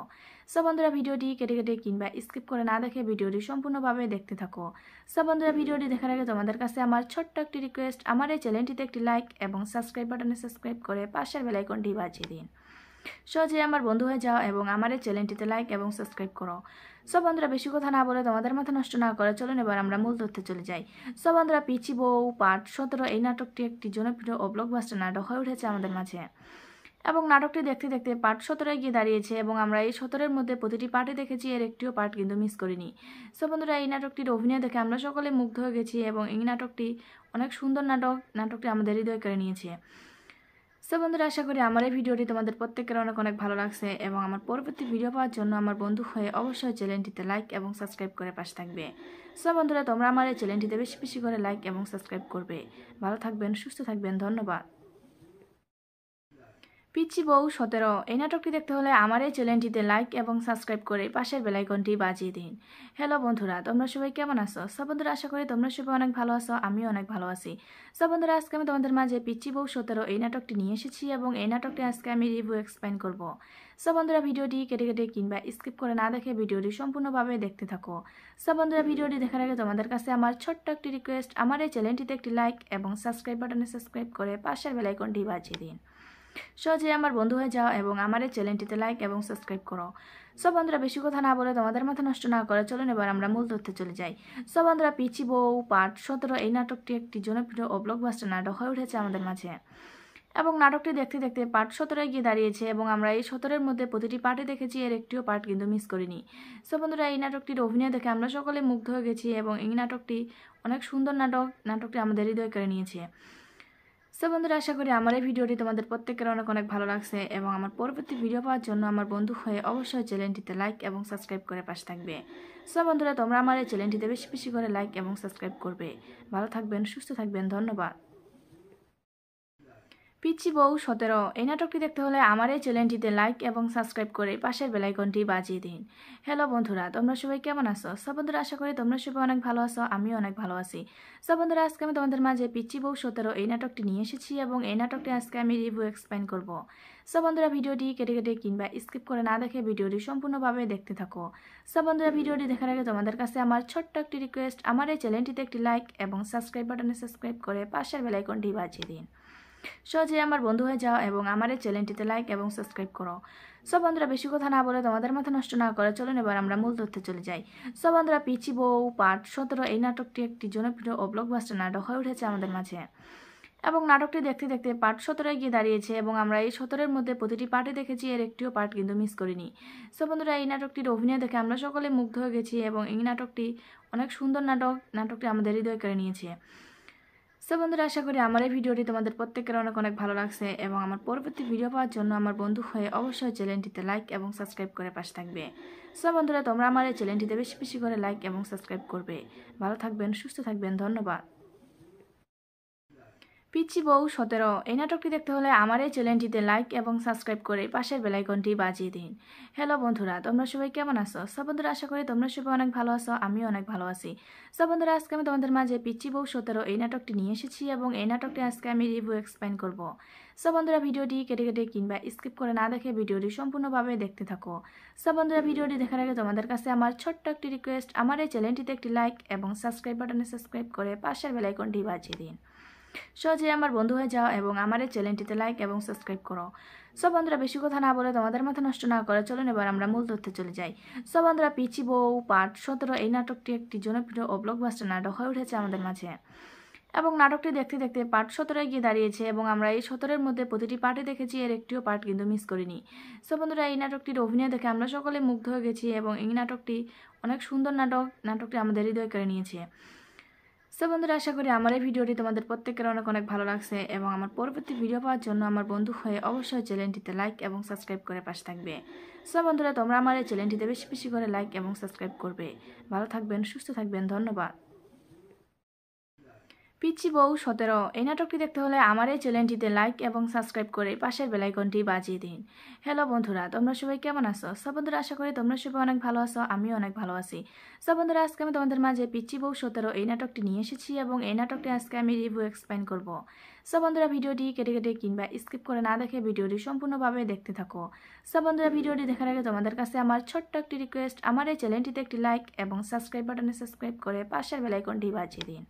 সব বন্ধুরা, ভিডিওটি কেটে কেটে কিংবা স্কিপ করে না দেখে ভিডিওটি সম্পূর্ণভাবে দেখতে থাকো। সব বন্ধুরা, ভিডিওটি দেখার আগে তোমাদের কাছে আমার ছোট্ট একটি রিকোয়েস্ট, আমার এই চ্যানেলটিতে একটি লাইক এবং সাবস্ক্রাইব বাটনে সাবস্ক্রাইব করে পাশের বেল আইকনটি বাজিয়ে দিন। সহজে আমার বন্ধু হয়ে যাও এবং আমার এই চ্যানেলটিতে লাইক এবং সাবস্ক্রাইব করো। সব বন্ধুরা, বেশি কথা না বলে তোমাদের মাথা নষ্ট না করে চলুন এবার আমরা মূল তথ্যে চলে যাই। সব বন্ধুরা, পিচ্চি বউ পার্ট 17 এই নাটকটি একটি জনপ্রিয় ও ব্লকবাস্টার নাটক হয়ে উঠেছে আমাদের মাঝে এবং নাটকটি দেখতে দেখতে পার্ট 17 গিয়ে দাঁড়িয়েছে এবং আমরা এই 17-এর মধ্যে প্রতিটি পার্টে দেখেছি, এর একটিও পার্ট কিন্তু মিস করিনি। সব বন্ধুরা, এই নাটকটির অভিনয় দেখে আমরা সকলে মুগ্ধ হয়ে গেছি এবং এই নাটকটি অনেক সুন্দর নাটকটি আমাদের হৃদয় কেড়ে নিয়েছে। সো বন্ধুরা, আশা করি আমার এই ভিডিওটি তোমাদের প্রত্যেকের অনেক অনেক ভালো লাগছে এবং আমার পরবর্তী ভিডিও পাওয়ার জন্য আমার বন্ধু হয়ে অবশ্যই চ্যানেলটিতে লাইক এবং সাবস্ক্রাইব করে পাশে থাকবে। সো বন্ধুরা, তোমরা আমার এই চ্যানেলটিতে বেশি বেশি করে লাইক এবং সাবস্ক্রাইব করবে। ভালো থাকবেন, সুস্থ থাকবেন, ধন্যবাদ। পিচ্চি বউ 17 এই নাটকটি দেখতে হলে আমার এই চ্যানেলটিতে লাইক এবং সাবস্ক্রাইব করে পাশের বেল আইকনটি বাজিয়ে দিন। হ্যালো বন্ধুরা, তোমরা সবাই কেমন আছো? সব বন্ধুরা, আশা করি তোমরা সবাই অনেক ভালো আছো, আমিও অনেক ভালো আছি। সব বন্ধুরা, আজকে আমি তোমাদের মাঝে পিচ্চি বউ 17 এই নাটকটি নিয়ে এসেছি এবং এই নাটকটি আজকে আমি রিভিউ এক্সপ্লেইন করব। সব বন্ধুরা, ভিডিওটি কেটে কেটে কিংবা স্কিপ করে না দেখে ভিডিওটি সম্পূর্ণভাবে দেখতে থাকো। সব বন্ধুরা, ভিডিওটি দেখার আগে তোমাদের কাছে আমার ছোট্ট একটি রিকোয়েস্ট, আমার এই চ্যানেলটিতে একটি লাইক এবং সাবস্ক্রাইব বাটনে সাবস্ক্রাইব করে পাশের বেল আইকনটি বাজিয়ে দিন। সহজে আমার বন্ধু হয়ে যাও এবং আমার এই চ্যানেলটিতে লাইক এবং সাবস্ক্রাইব করো। সব বন্ধুরা, বেশি কথা না বলে তোমাদের মাথা নষ্ট না করে চলুন এবার আমরা মূল তথ্যে চলে যাই। সব বন্ধুরা, পিচ্চি বউ পার্ট 17 এই নাটকটি একটি জনপ্রিয় ও ব্লকবাস্টার নাটক হয়ে উঠেছে আমাদের মাঝে এবং নাটকটি দেখতে দেখতে পার্ট 17 গিয়ে দাঁড়িয়েছে এবং আমরা এই 17-এর মধ্যে প্রতিটি পার্টে দেখেছি, এর একটিও পার্ট কিন্তু মিস করিনি। সব বন্ধুরা, এই নাটকটির অভিনয় দেখে আমরা সকলে মুগ্ধ হয়ে গেছি এবং এই নাটকটি অনেক সুন্দর নাটকটি আমাদের হৃদয় কেড়ে নিয়েছে। সো বন্ধুরা, আশা করি আমার এই ভিডিওটি তোমাদের প্রত্যেকের অনেক অনেক ভালো লাগছে এবং আমার পরবর্তী ভিডিও পাওয়ার জন্য আমার বন্ধু হয়ে অবশ্যই চ্যানেলটিতে লাইক এবং সাবস্ক্রাইব করে পাশে থাকবে। সো বন্ধুরা, তোমরা আমার এই চ্যানেলটিতে বেশি বেশি করে লাইক এবং সাবস্ক্রাইব করবে। ভালো থাকবেন, সুস্থ থাকবেন, ধন্যবাদ। পিচ্চি বউ 17 এই নাটকটি দেখতে হলে আমার এই চ্যানেলটিতে লাইক এবং সাবস্ক্রাইব করে পাশের বেল আইকনটি বাজিয়ে দিন। হ্যালো বন্ধুরা, তোমরা সবাই কেমন আছো? সব বন্ধুরা, আশা করি তোমরা সবাই অনেক ভালো আছো, আমিও অনেক ভালো আছি। সব বন্ধুরা, আজকে আমি তোমাদের মাঝে পিচ্চি বউ 17 এই নাটকটি নিয়ে এসেছি এবং এই নাটকটি আজকে আমি রিভিউ এক্সপ্লেইন করব। সব বন্ধুরা, ভিডিওটি কেটে কেটে কিংবা স্কিপ করে না দেখে ভিডিওটি সম্পূর্ণভাবে দেখতে থাকো। সব বন্ধুরা, ভিডিওটি দেখার আগে তোমাদের কাছে আমার ছোট্ট একটি রিকোয়েস্ট, আমার এই চ্যানেলটিতে একটি লাইক এবং সাবস্ক্রাইব বাটনে সাবস্ক্রাইব করে পাশের বেল আইকনটি বাজিয়ে দিন। সহজে আমার বন্ধু হয়ে যাও এবং আমার এই চ্যানেলটিতে লাইক এবং সাবস্ক্রাইব করো। সব বন্ধুরা, বেশি কথা না বলে তোমাদের মাথা নষ্ট না করে চলুন এবার আমরা মূল তথ্যে চলে যাই। সব বন্ধুরা, পিচ্চি বউ পার্ট 17 এই নাটকটি একটি জনপ্রিয় ও ব্লকবাস্টার নাটক হয়ে উঠেছে আমাদের মাঝে এবং নাটকটি দেখতে দেখতে পার্ট 17 গিয়ে দাঁড়িয়েছে এবং আমরা এই 17-এর মধ্যে প্রতিটি পার্টে দেখেছি, এর একটিও পার্ট কিন্তু মিস করিনি। সব বন্ধুরা, এই নাটকটির অভিনয় দেখে আমরা সকলে মুগ্ধ হয়ে গেছি এবং এই নাটকটি অনেক সুন্দর নাটকটি আমাদের হৃদয় কেড়ে নিয়েছে। সো বন্ধুরা, আশা করি আমার এই ভিডিওটি তোমাদের প্রত্যেকের অনেক অনেক ভালো লাগছে এবং আমার পরবর্তী ভিডিও পাওয়ার জন্য আমার বন্ধু হয়ে অবশ্যই চ্যানেলটিতে লাইক এবং সাবস্ক্রাইব করে পাশে থাকবে। সো বন্ধুরা, তোমরা আমার এই চ্যানেলটিতে বেশি বেশি করে লাইক এবং সাবস্ক্রাইব করবে। ভালো থাকবেন, সুস্থ থাকবেন, ধন্যবাদ। পিচ্চি বউ 17 এই নাটকটি দেখতে হলে আমার এই চ্যানেলটিতে লাইক এবং সাবস্ক্রাইব করে পাশের বেল আইকনটি বাজিয়ে দিন। হ্যালো বন্ধুরা, তোমরা সবাই কেমন আছো? সব বন্ধুরা, আশা করি তোমরা সবাই অনেক ভালো আছো, আমিও অনেক ভালো আছি। সব বন্ধুরা, আজকে আমি তোমাদের মাঝে পিচ্চি বউ 17 এই নাটকটি নিয়ে এসেছি এবং এই নাটকটি আজকে আমি রিভিউ এক্সপ্লেইন করব। সব বন্ধুরা, ভিডিওটি কেটে কেটে কিংবা স্কিপ করে না দেখে ভিডিওটি সম্পূর্ণভাবে দেখতে থাকো। সব বন্ধুরা, ভিডিওটি দেখার আগে তোমাদের কাছে আমার ছোট্ট একটি রিকোয়েস্ট, আমার এই চ্যানেলটিতে একটি লাইক এবং সাবস্ক্রাইব বাটনে সাবস্ক্রাইব করে পাশের বেল আইকনটি বাজিয়ে দিন। সহজে আমার বন্ধু হয়ে যাও এবং আমার এই চ্যানেলটিতে লাইক এবং সাবস্ক্রাইব করো। সব বন্ধুরা, বেশি কথা না বলে তোমাদের মাথা নষ্ট না করে চলুন এবার আমরা মূল তথ্যে চলে যাই। সব বন্ধুরা, পিচ্চি বউ পার্ট 17 এই নাটকটি একটি জনপ্রিয় ও ব্লকবাস্টার নাটক হয়ে উঠেছে আমাদের মাঝে এবং নাটকটি দেখতে দেখতে পার্ট 17 গিয়ে দাঁড়িয়েছে এবং আমরা এই 17-এর মধ্যে প্রতিটি পার্টে দেখেছি, এর একটিও পার্ট কিন্তু মিস করিনি। সব বন্ধুরা, এই নাটকটির অভিনয় দেখে আমরা সকলে মুগ্ধ হয়ে গেছি এবং এই নাটকটি অনেক সুন্দর নাটকটি আমাদের হৃদয় কেড়ে নিয়েছে। সো বন্ধুরা, আশা করি আমার এই ভিডিওটি তোমাদের প্রত্যেকের অনেক অনেক ভালো লাগছে এবং আমার পরবর্তী ভিডিও পাওয়ার জন্য আমার বন্ধু হয়ে অবশ্যই চ্যানেলটিতে লাইক এবং সাবস্ক্রাইব করে পাশে থাকবে। সো বন্ধুরা, তোমরা আমার এই চ্যানেলটিতে বেশি বেশি করে লাইক এবং সাবস্ক্রাইব করবে। ভালো থাকবেন, সুস্থ থাকবেন, ধন্যবাদ। পিচ্চি বউ 17 এই নাটকটি দেখতে হলে আমার এই চ্যানেলটিতে লাইক এবং সাবস্ক্রাইব করে পাশের বেল আইকনটি বাজিয়ে দিন। হ্যালো বন্ধুরা, তোমরা সবাই কেমন আছো? সব বন্ধুরা আশা করি তোমরা সবাই অনেক ভালো আছো, আমিও অনেক ভালো আছি। সব বন্ধুরা, আজকে আমি তোমাদের মাঝে পিচ্চি বউ 17 এই নাটকটি নিয়ে এসেছি এবং এই নাটকটি আজকে আমি রিভিউ এক্সপ্লেইন করব। সব বন্ধুরা, ভিডিওটি কেটে কেটে কিংবা স্কিপ করে না দেখে ভিডিওটি সম্পূর্ণভাবে দেখতে থাকো। সব বন্ধুরা, ভিডিওটি দেখার আগে তোমাদের কাছে আমার ছোট্ট একটি রিকোয়েস্ট, আমার এই চ্যানেলটিতে একটি লাইক এবং সাবস্ক্রাইব বাটনে সাবস্ক্রাইব করে পাশের বেল আইকনটি বাজিয়ে দিন।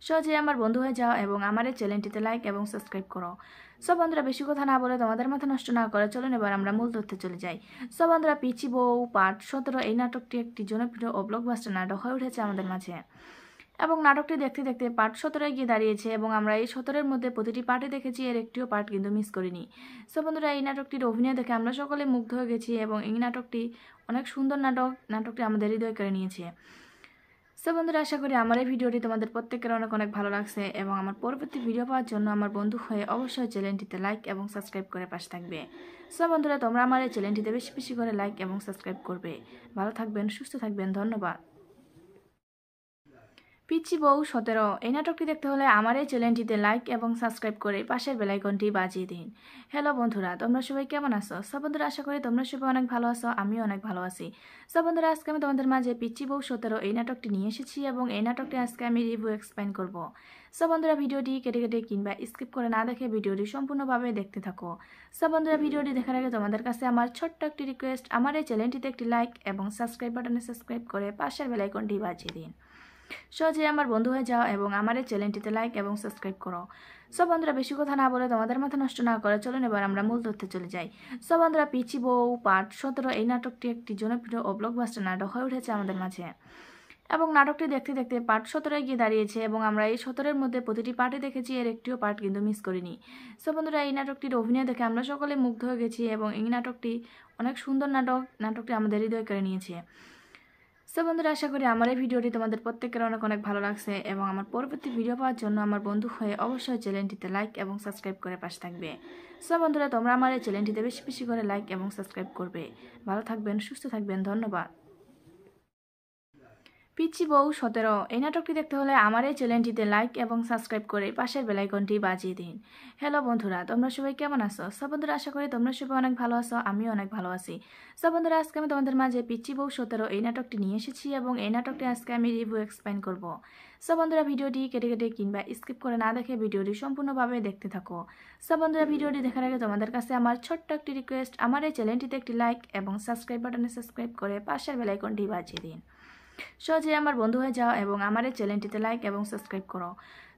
সহজে আমার বন্ধু হয়ে যাও এবং আমার এই চ্যানেলটিতে লাইক এবং সাবস্ক্রাইব করো। সব বন্ধুরা, বেশি কথা না বলে তোমাদের মাথা নষ্ট না করে চলুন এবার আমরা মূল তথ্যে চলে যাই। সব বন্ধুরা, পিচ্চি বউ পার্ট 17 এই নাটকটি একটি জনপ্রিয় ও ব্লকবাস্টার নাটক হয়ে উঠেছে আমাদের মাঝে এবং নাটকটি দেখতে দেখতে পার্ট 17 গিয়ে দাঁড়িয়েছে এবং আমরা এই 17-এর মধ্যে প্রতিটি পার্টে দেখেছি, এর একটিও পার্ট কিন্তু মিস করিনি। সব বন্ধুরা, এই নাটকটির অভিনয় দেখে আমরা সকলে মুগ্ধ হয়ে গেছি এবং এই নাটকটি অনেক সুন্দর নাটকটি আমাদের হৃদয় করে নিয়েছে। সো বন্ধুরা, আশা করি আমার এই ভিডিওটি তোমাদের প্রত্যেকের অনেক অনেক ভালো লাগছে এবং আমার পরবর্তী ভিডিও পাওয়ার জন্য আমার বন্ধু হয়ে অবশ্যই চ্যানেলটিতে লাইক এবং সাবস্ক্রাইব করে পাশে থাকবে। সো বন্ধুরা, তোমরা আমার এই চ্যানেলটিতে বেশি বেশি করে লাইক এবং সাবস্ক্রাইব করবে। ভালো থাকবেন, সুস্থ থাকবেন, ধন্যবাদ। পিচ্চি বউ 17 এই নাটকটি দেখতে হলে আমার এই চ্যানেলটিতে লাইক এবং সাবস্ক্রাইব করে পাশের বেল আইকনটি বাজিয়ে দিন। হ্যালো বন্ধুরা, তোমরা সবাই কেমন আছো? সব বন্ধুরা, আশা করি তোমরা সবাই অনেক ভালো আছো, আমিও অনেক ভালো আছি। সব বন্ধুরা, আজকে আমি তোমাদের মাঝে পিচ্চি বউ 17 এই নাটকটি নিয়ে এসেছি এবং এই নাটকটি আজকে আমি রিভিউ এক্সপ্লেইন করব। সব বন্ধুরা, ভিডিওটি কেটে কেটে কিংবা স্কিপ করে না দেখে ভিডিওটি সম্পূর্ণভাবে দেখতে থাকো। সব বন্ধুরা, ভিডিওটি দেখার আগে তোমাদের কাছে আমার ছোট্ট একটি রিকোয়েস্ট, আমার এই চ্যানেলটিতে একটি লাইক এবং সাবস্ক্রাইব বাটনে সাবস্ক্রাইব করে পাশের বেল আইকনটি বাজিয়ে দিন। সহজে আমার বন্ধু হয়ে যাও এবং আমার এই চ্যানেলটিতে লাইক এবং সাবস্ক্রাইব করো। সব বন্ধুরা, বেশি কথা না বলে তোমাদের মাথা নষ্ট না করে চলুন এবার আমরা মূল তথ্যে চলে যাই। সব বন্ধুরা, পিচ্চি বউ পার্ট 17 এই নাটকটি একটি জনপ্রিয় ও ব্লকবাস্টার নাটক হয়ে উঠেছে আমাদের মাঝে এবং নাটকটি দেখতে দেখতে পার্ট 17 গিয়ে দাঁড়িয়েছে এবং আমরা এই 17-এর মধ্যে প্রতিটি পার্টে দেখেছি, এর একটিও পার্ট কিন্তু মিস করিনি। সব বন্ধুরা, এই নাটকটির অভিনয় দেখে আমরা সকলে মুগ্ধ হয়ে গেছি এবং এই নাটকটি অনেক সুন্দর নাটকটি আমাদের হৃদয় করে নিয়েছে। সো বন্ধুরা, আশা করি আমার এই ভিডিওটি তোমাদের প্রত্যেকের অনেক অনেক ভালো লাগছে এবং আমার পরবর্তী ভিডিও পাওয়ার জন্য আমার বন্ধু হয়ে অবশ্যই চ্যানেলটিতে লাইক এবং সাবস্ক্রাইব করে পাশে থাকবে। সো বন্ধুরা, তোমরা আমার এই চ্যানেলটিতে বেশি বেশি করে লাইক এবং সাবস্ক্রাইব করবে। ভালো থাকবেন, সুস্থ থাকবেন, ধন্যবাদ। পিচ্চি বউ 17 এই নাটকটি দেখতে হলে আমার এই চ্যানেলটিতে লাইক এবং সাবস্ক্রাইব করে পাশের বেল আইকনটি বাজিয়ে দিন। হ্যালো বন্ধুরা, তোমরা সবাই কেমন আছো? সব বন্ধুরা, আশা করি তোমরা সবাই অনেক ভালো আছো, আমিও অনেক ভালো আছি। সব বন্ধুরা, আজকে আমি তোমাদের মাঝে পিচ্চি বউ 17 এই নাটকটি নিয়ে এসেছি এবং এই নাটকটি আজকে আমি রিভিউ এক্সপ্লেইন করব। সব বন্ধুরা, ভিডিওটি কেটে কেটে কিংবা স্কিপ করে না দেখে ভিডিওটি সম্পূর্ণভাবে দেখতে থাকো। সব বন্ধুরা, ভিডিওটি দেখার আগে তোমাদের কাছে আমার ছোট্ট একটি রিকোয়েস্ট, আমার এই চ্যানেলটিতে একটি লাইক এবং সাবস্ক্রাইব বাটনে সাবস্ক্রাইব করে পাশের বেল আইকনটি বাজিয়ে দিন। সহজে আমার বন্ধু হয়ে যাও এবং আমার এই চ্যানেলটিতে লাইক এবং সাবস্ক্রাইব করো।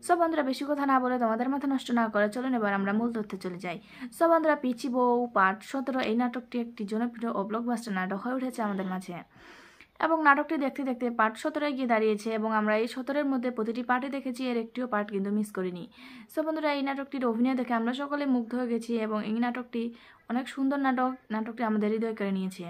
সব বন্ধুরা, বেশি কথা না বলে তোমাদের মাথা নষ্ট না করে চলুন এবার আমরা মূল তথ্যে চলে যাই। সব বন্ধুরা, পিচ্চি বউ পার্ট 17 এই নাটকটি একটি জনপ্রিয় ও ব্লকবাস্টার নাটক হয়ে উঠেছে আমাদের মাঝে এবং নাটকটি দেখতে দেখতে পার্ট 17 গিয়ে দাঁড়িয়েছে এবং আমরা এই 17-এর মধ্যে প্রতিটি পার্টে দেখেছি, এর একটিও পার্ট কিন্তু মিস করিনি। সব বন্ধুরা, এই নাটকটির অভিনয় দেখে আমরা সকলে মুগ্ধ হয়ে গেছি এবং এই নাটকটি অনেক সুন্দর নাটকটি আমাদের হৃদয় করে নিয়েছে।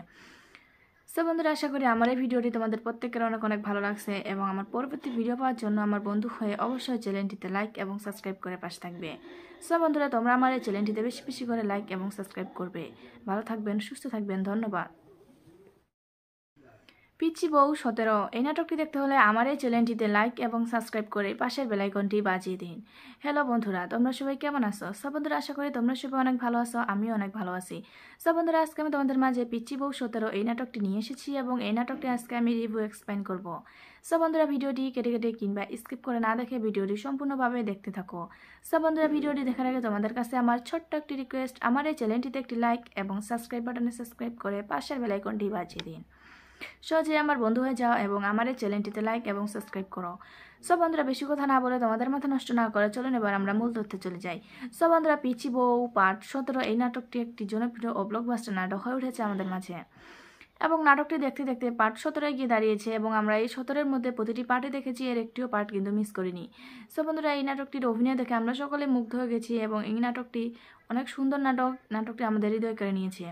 সো বন্ধুরা, আশা করি আমার এই ভিডিওটি তোমাদের প্রত্যেকের অনেক অনেক ভালো লাগছে এবং আমার পরবর্তী ভিডিও পাওয়ার জন্য আমার বন্ধু হয়ে অবশ্যই চ্যানেলটিতে লাইক এবং সাবস্ক্রাইব করে পাশে থাকবে। সো বন্ধুরা, তোমরা আমার এই চ্যানেলটিতে বেশি বেশি করে লাইক এবং সাবস্ক্রাইব করবে। ভালো থাকবেন, সুস্থ থাকবেন, ধন্যবাদ। পিচ্চি বউ 17 এই নাটকটি দেখতে হলে আমার এই চ্যানেলটিতে লাইক এবং সাবস্ক্রাইব করে পাশের বেল আইকনটি বাজিয়ে দিন। হ্যালো বন্ধুরা, তোমরা সবাই কেমন আছো? সব বন্ধুরা, আশা করি তোমরা সবাই অনেক ভালো আছো, আমিও অনেক ভালো আছি। সব বন্ধুরা, আজকে আমি তোমাদের মাঝে পিচ্চি বউ 17 এই নাটকটি নিয়ে এসেছি এবং এই নাটকটি আজকে আমি রিভিউ এক্সপ্লেইন করব। সব বন্ধুরা, ভিডিওটি কেটে কেটে কিংবা স্কিপ করে না দেখে ভিডিওটি সম্পূর্ণভাবে দেখতে থাকো। সব বন্ধুরা, ভিডিওটি দেখার আগে তোমাদের কাছে আমার ছোট্ট একটি রিকোয়েস্ট, আমার এই চ্যানেলটিতে একটি লাইক এবং সাবস্ক্রাইব বাটনে সাবস্ক্রাইব করে পাশের বেল আইকনটি বাজিয়ে দিন। সহজে আমার বন্ধু হয়ে যাও এবং আমার এই চ্যানেলটিতে লাইক এবং সাবস্ক্রাইব করো। সব বন্ধুরা, বেশি কথা না বলে তোমাদের মাথা নষ্ট না করে চলুন এবার আমরা মূল তথ্যে চলে যাই। সব বন্ধুরা, পিচ্চি বউ পার্ট 17 এই নাটকটি একটি জনপ্রিয় ও ব্লকবাস্টার নাটক হয়ে উঠেছে আমাদের মাঝে এবং নাটকটি দেখতে দেখতে পার্ট 17 গিয়ে দাঁড়িয়েছে এবং আমরা এই 17-এর মধ্যে প্রতিটি পার্টে দেখেছি, এর একটিও পার্ট কিন্তু মিস করিনি। সব বন্ধুরা, এই নাটকটির অভিনয় দেখে আমরা সকলে মুগ্ধ হয়ে গেছি এবং এই নাটকটি অনেক সুন্দর নাটকটি আমাদের হৃদয় করে নিয়েছে।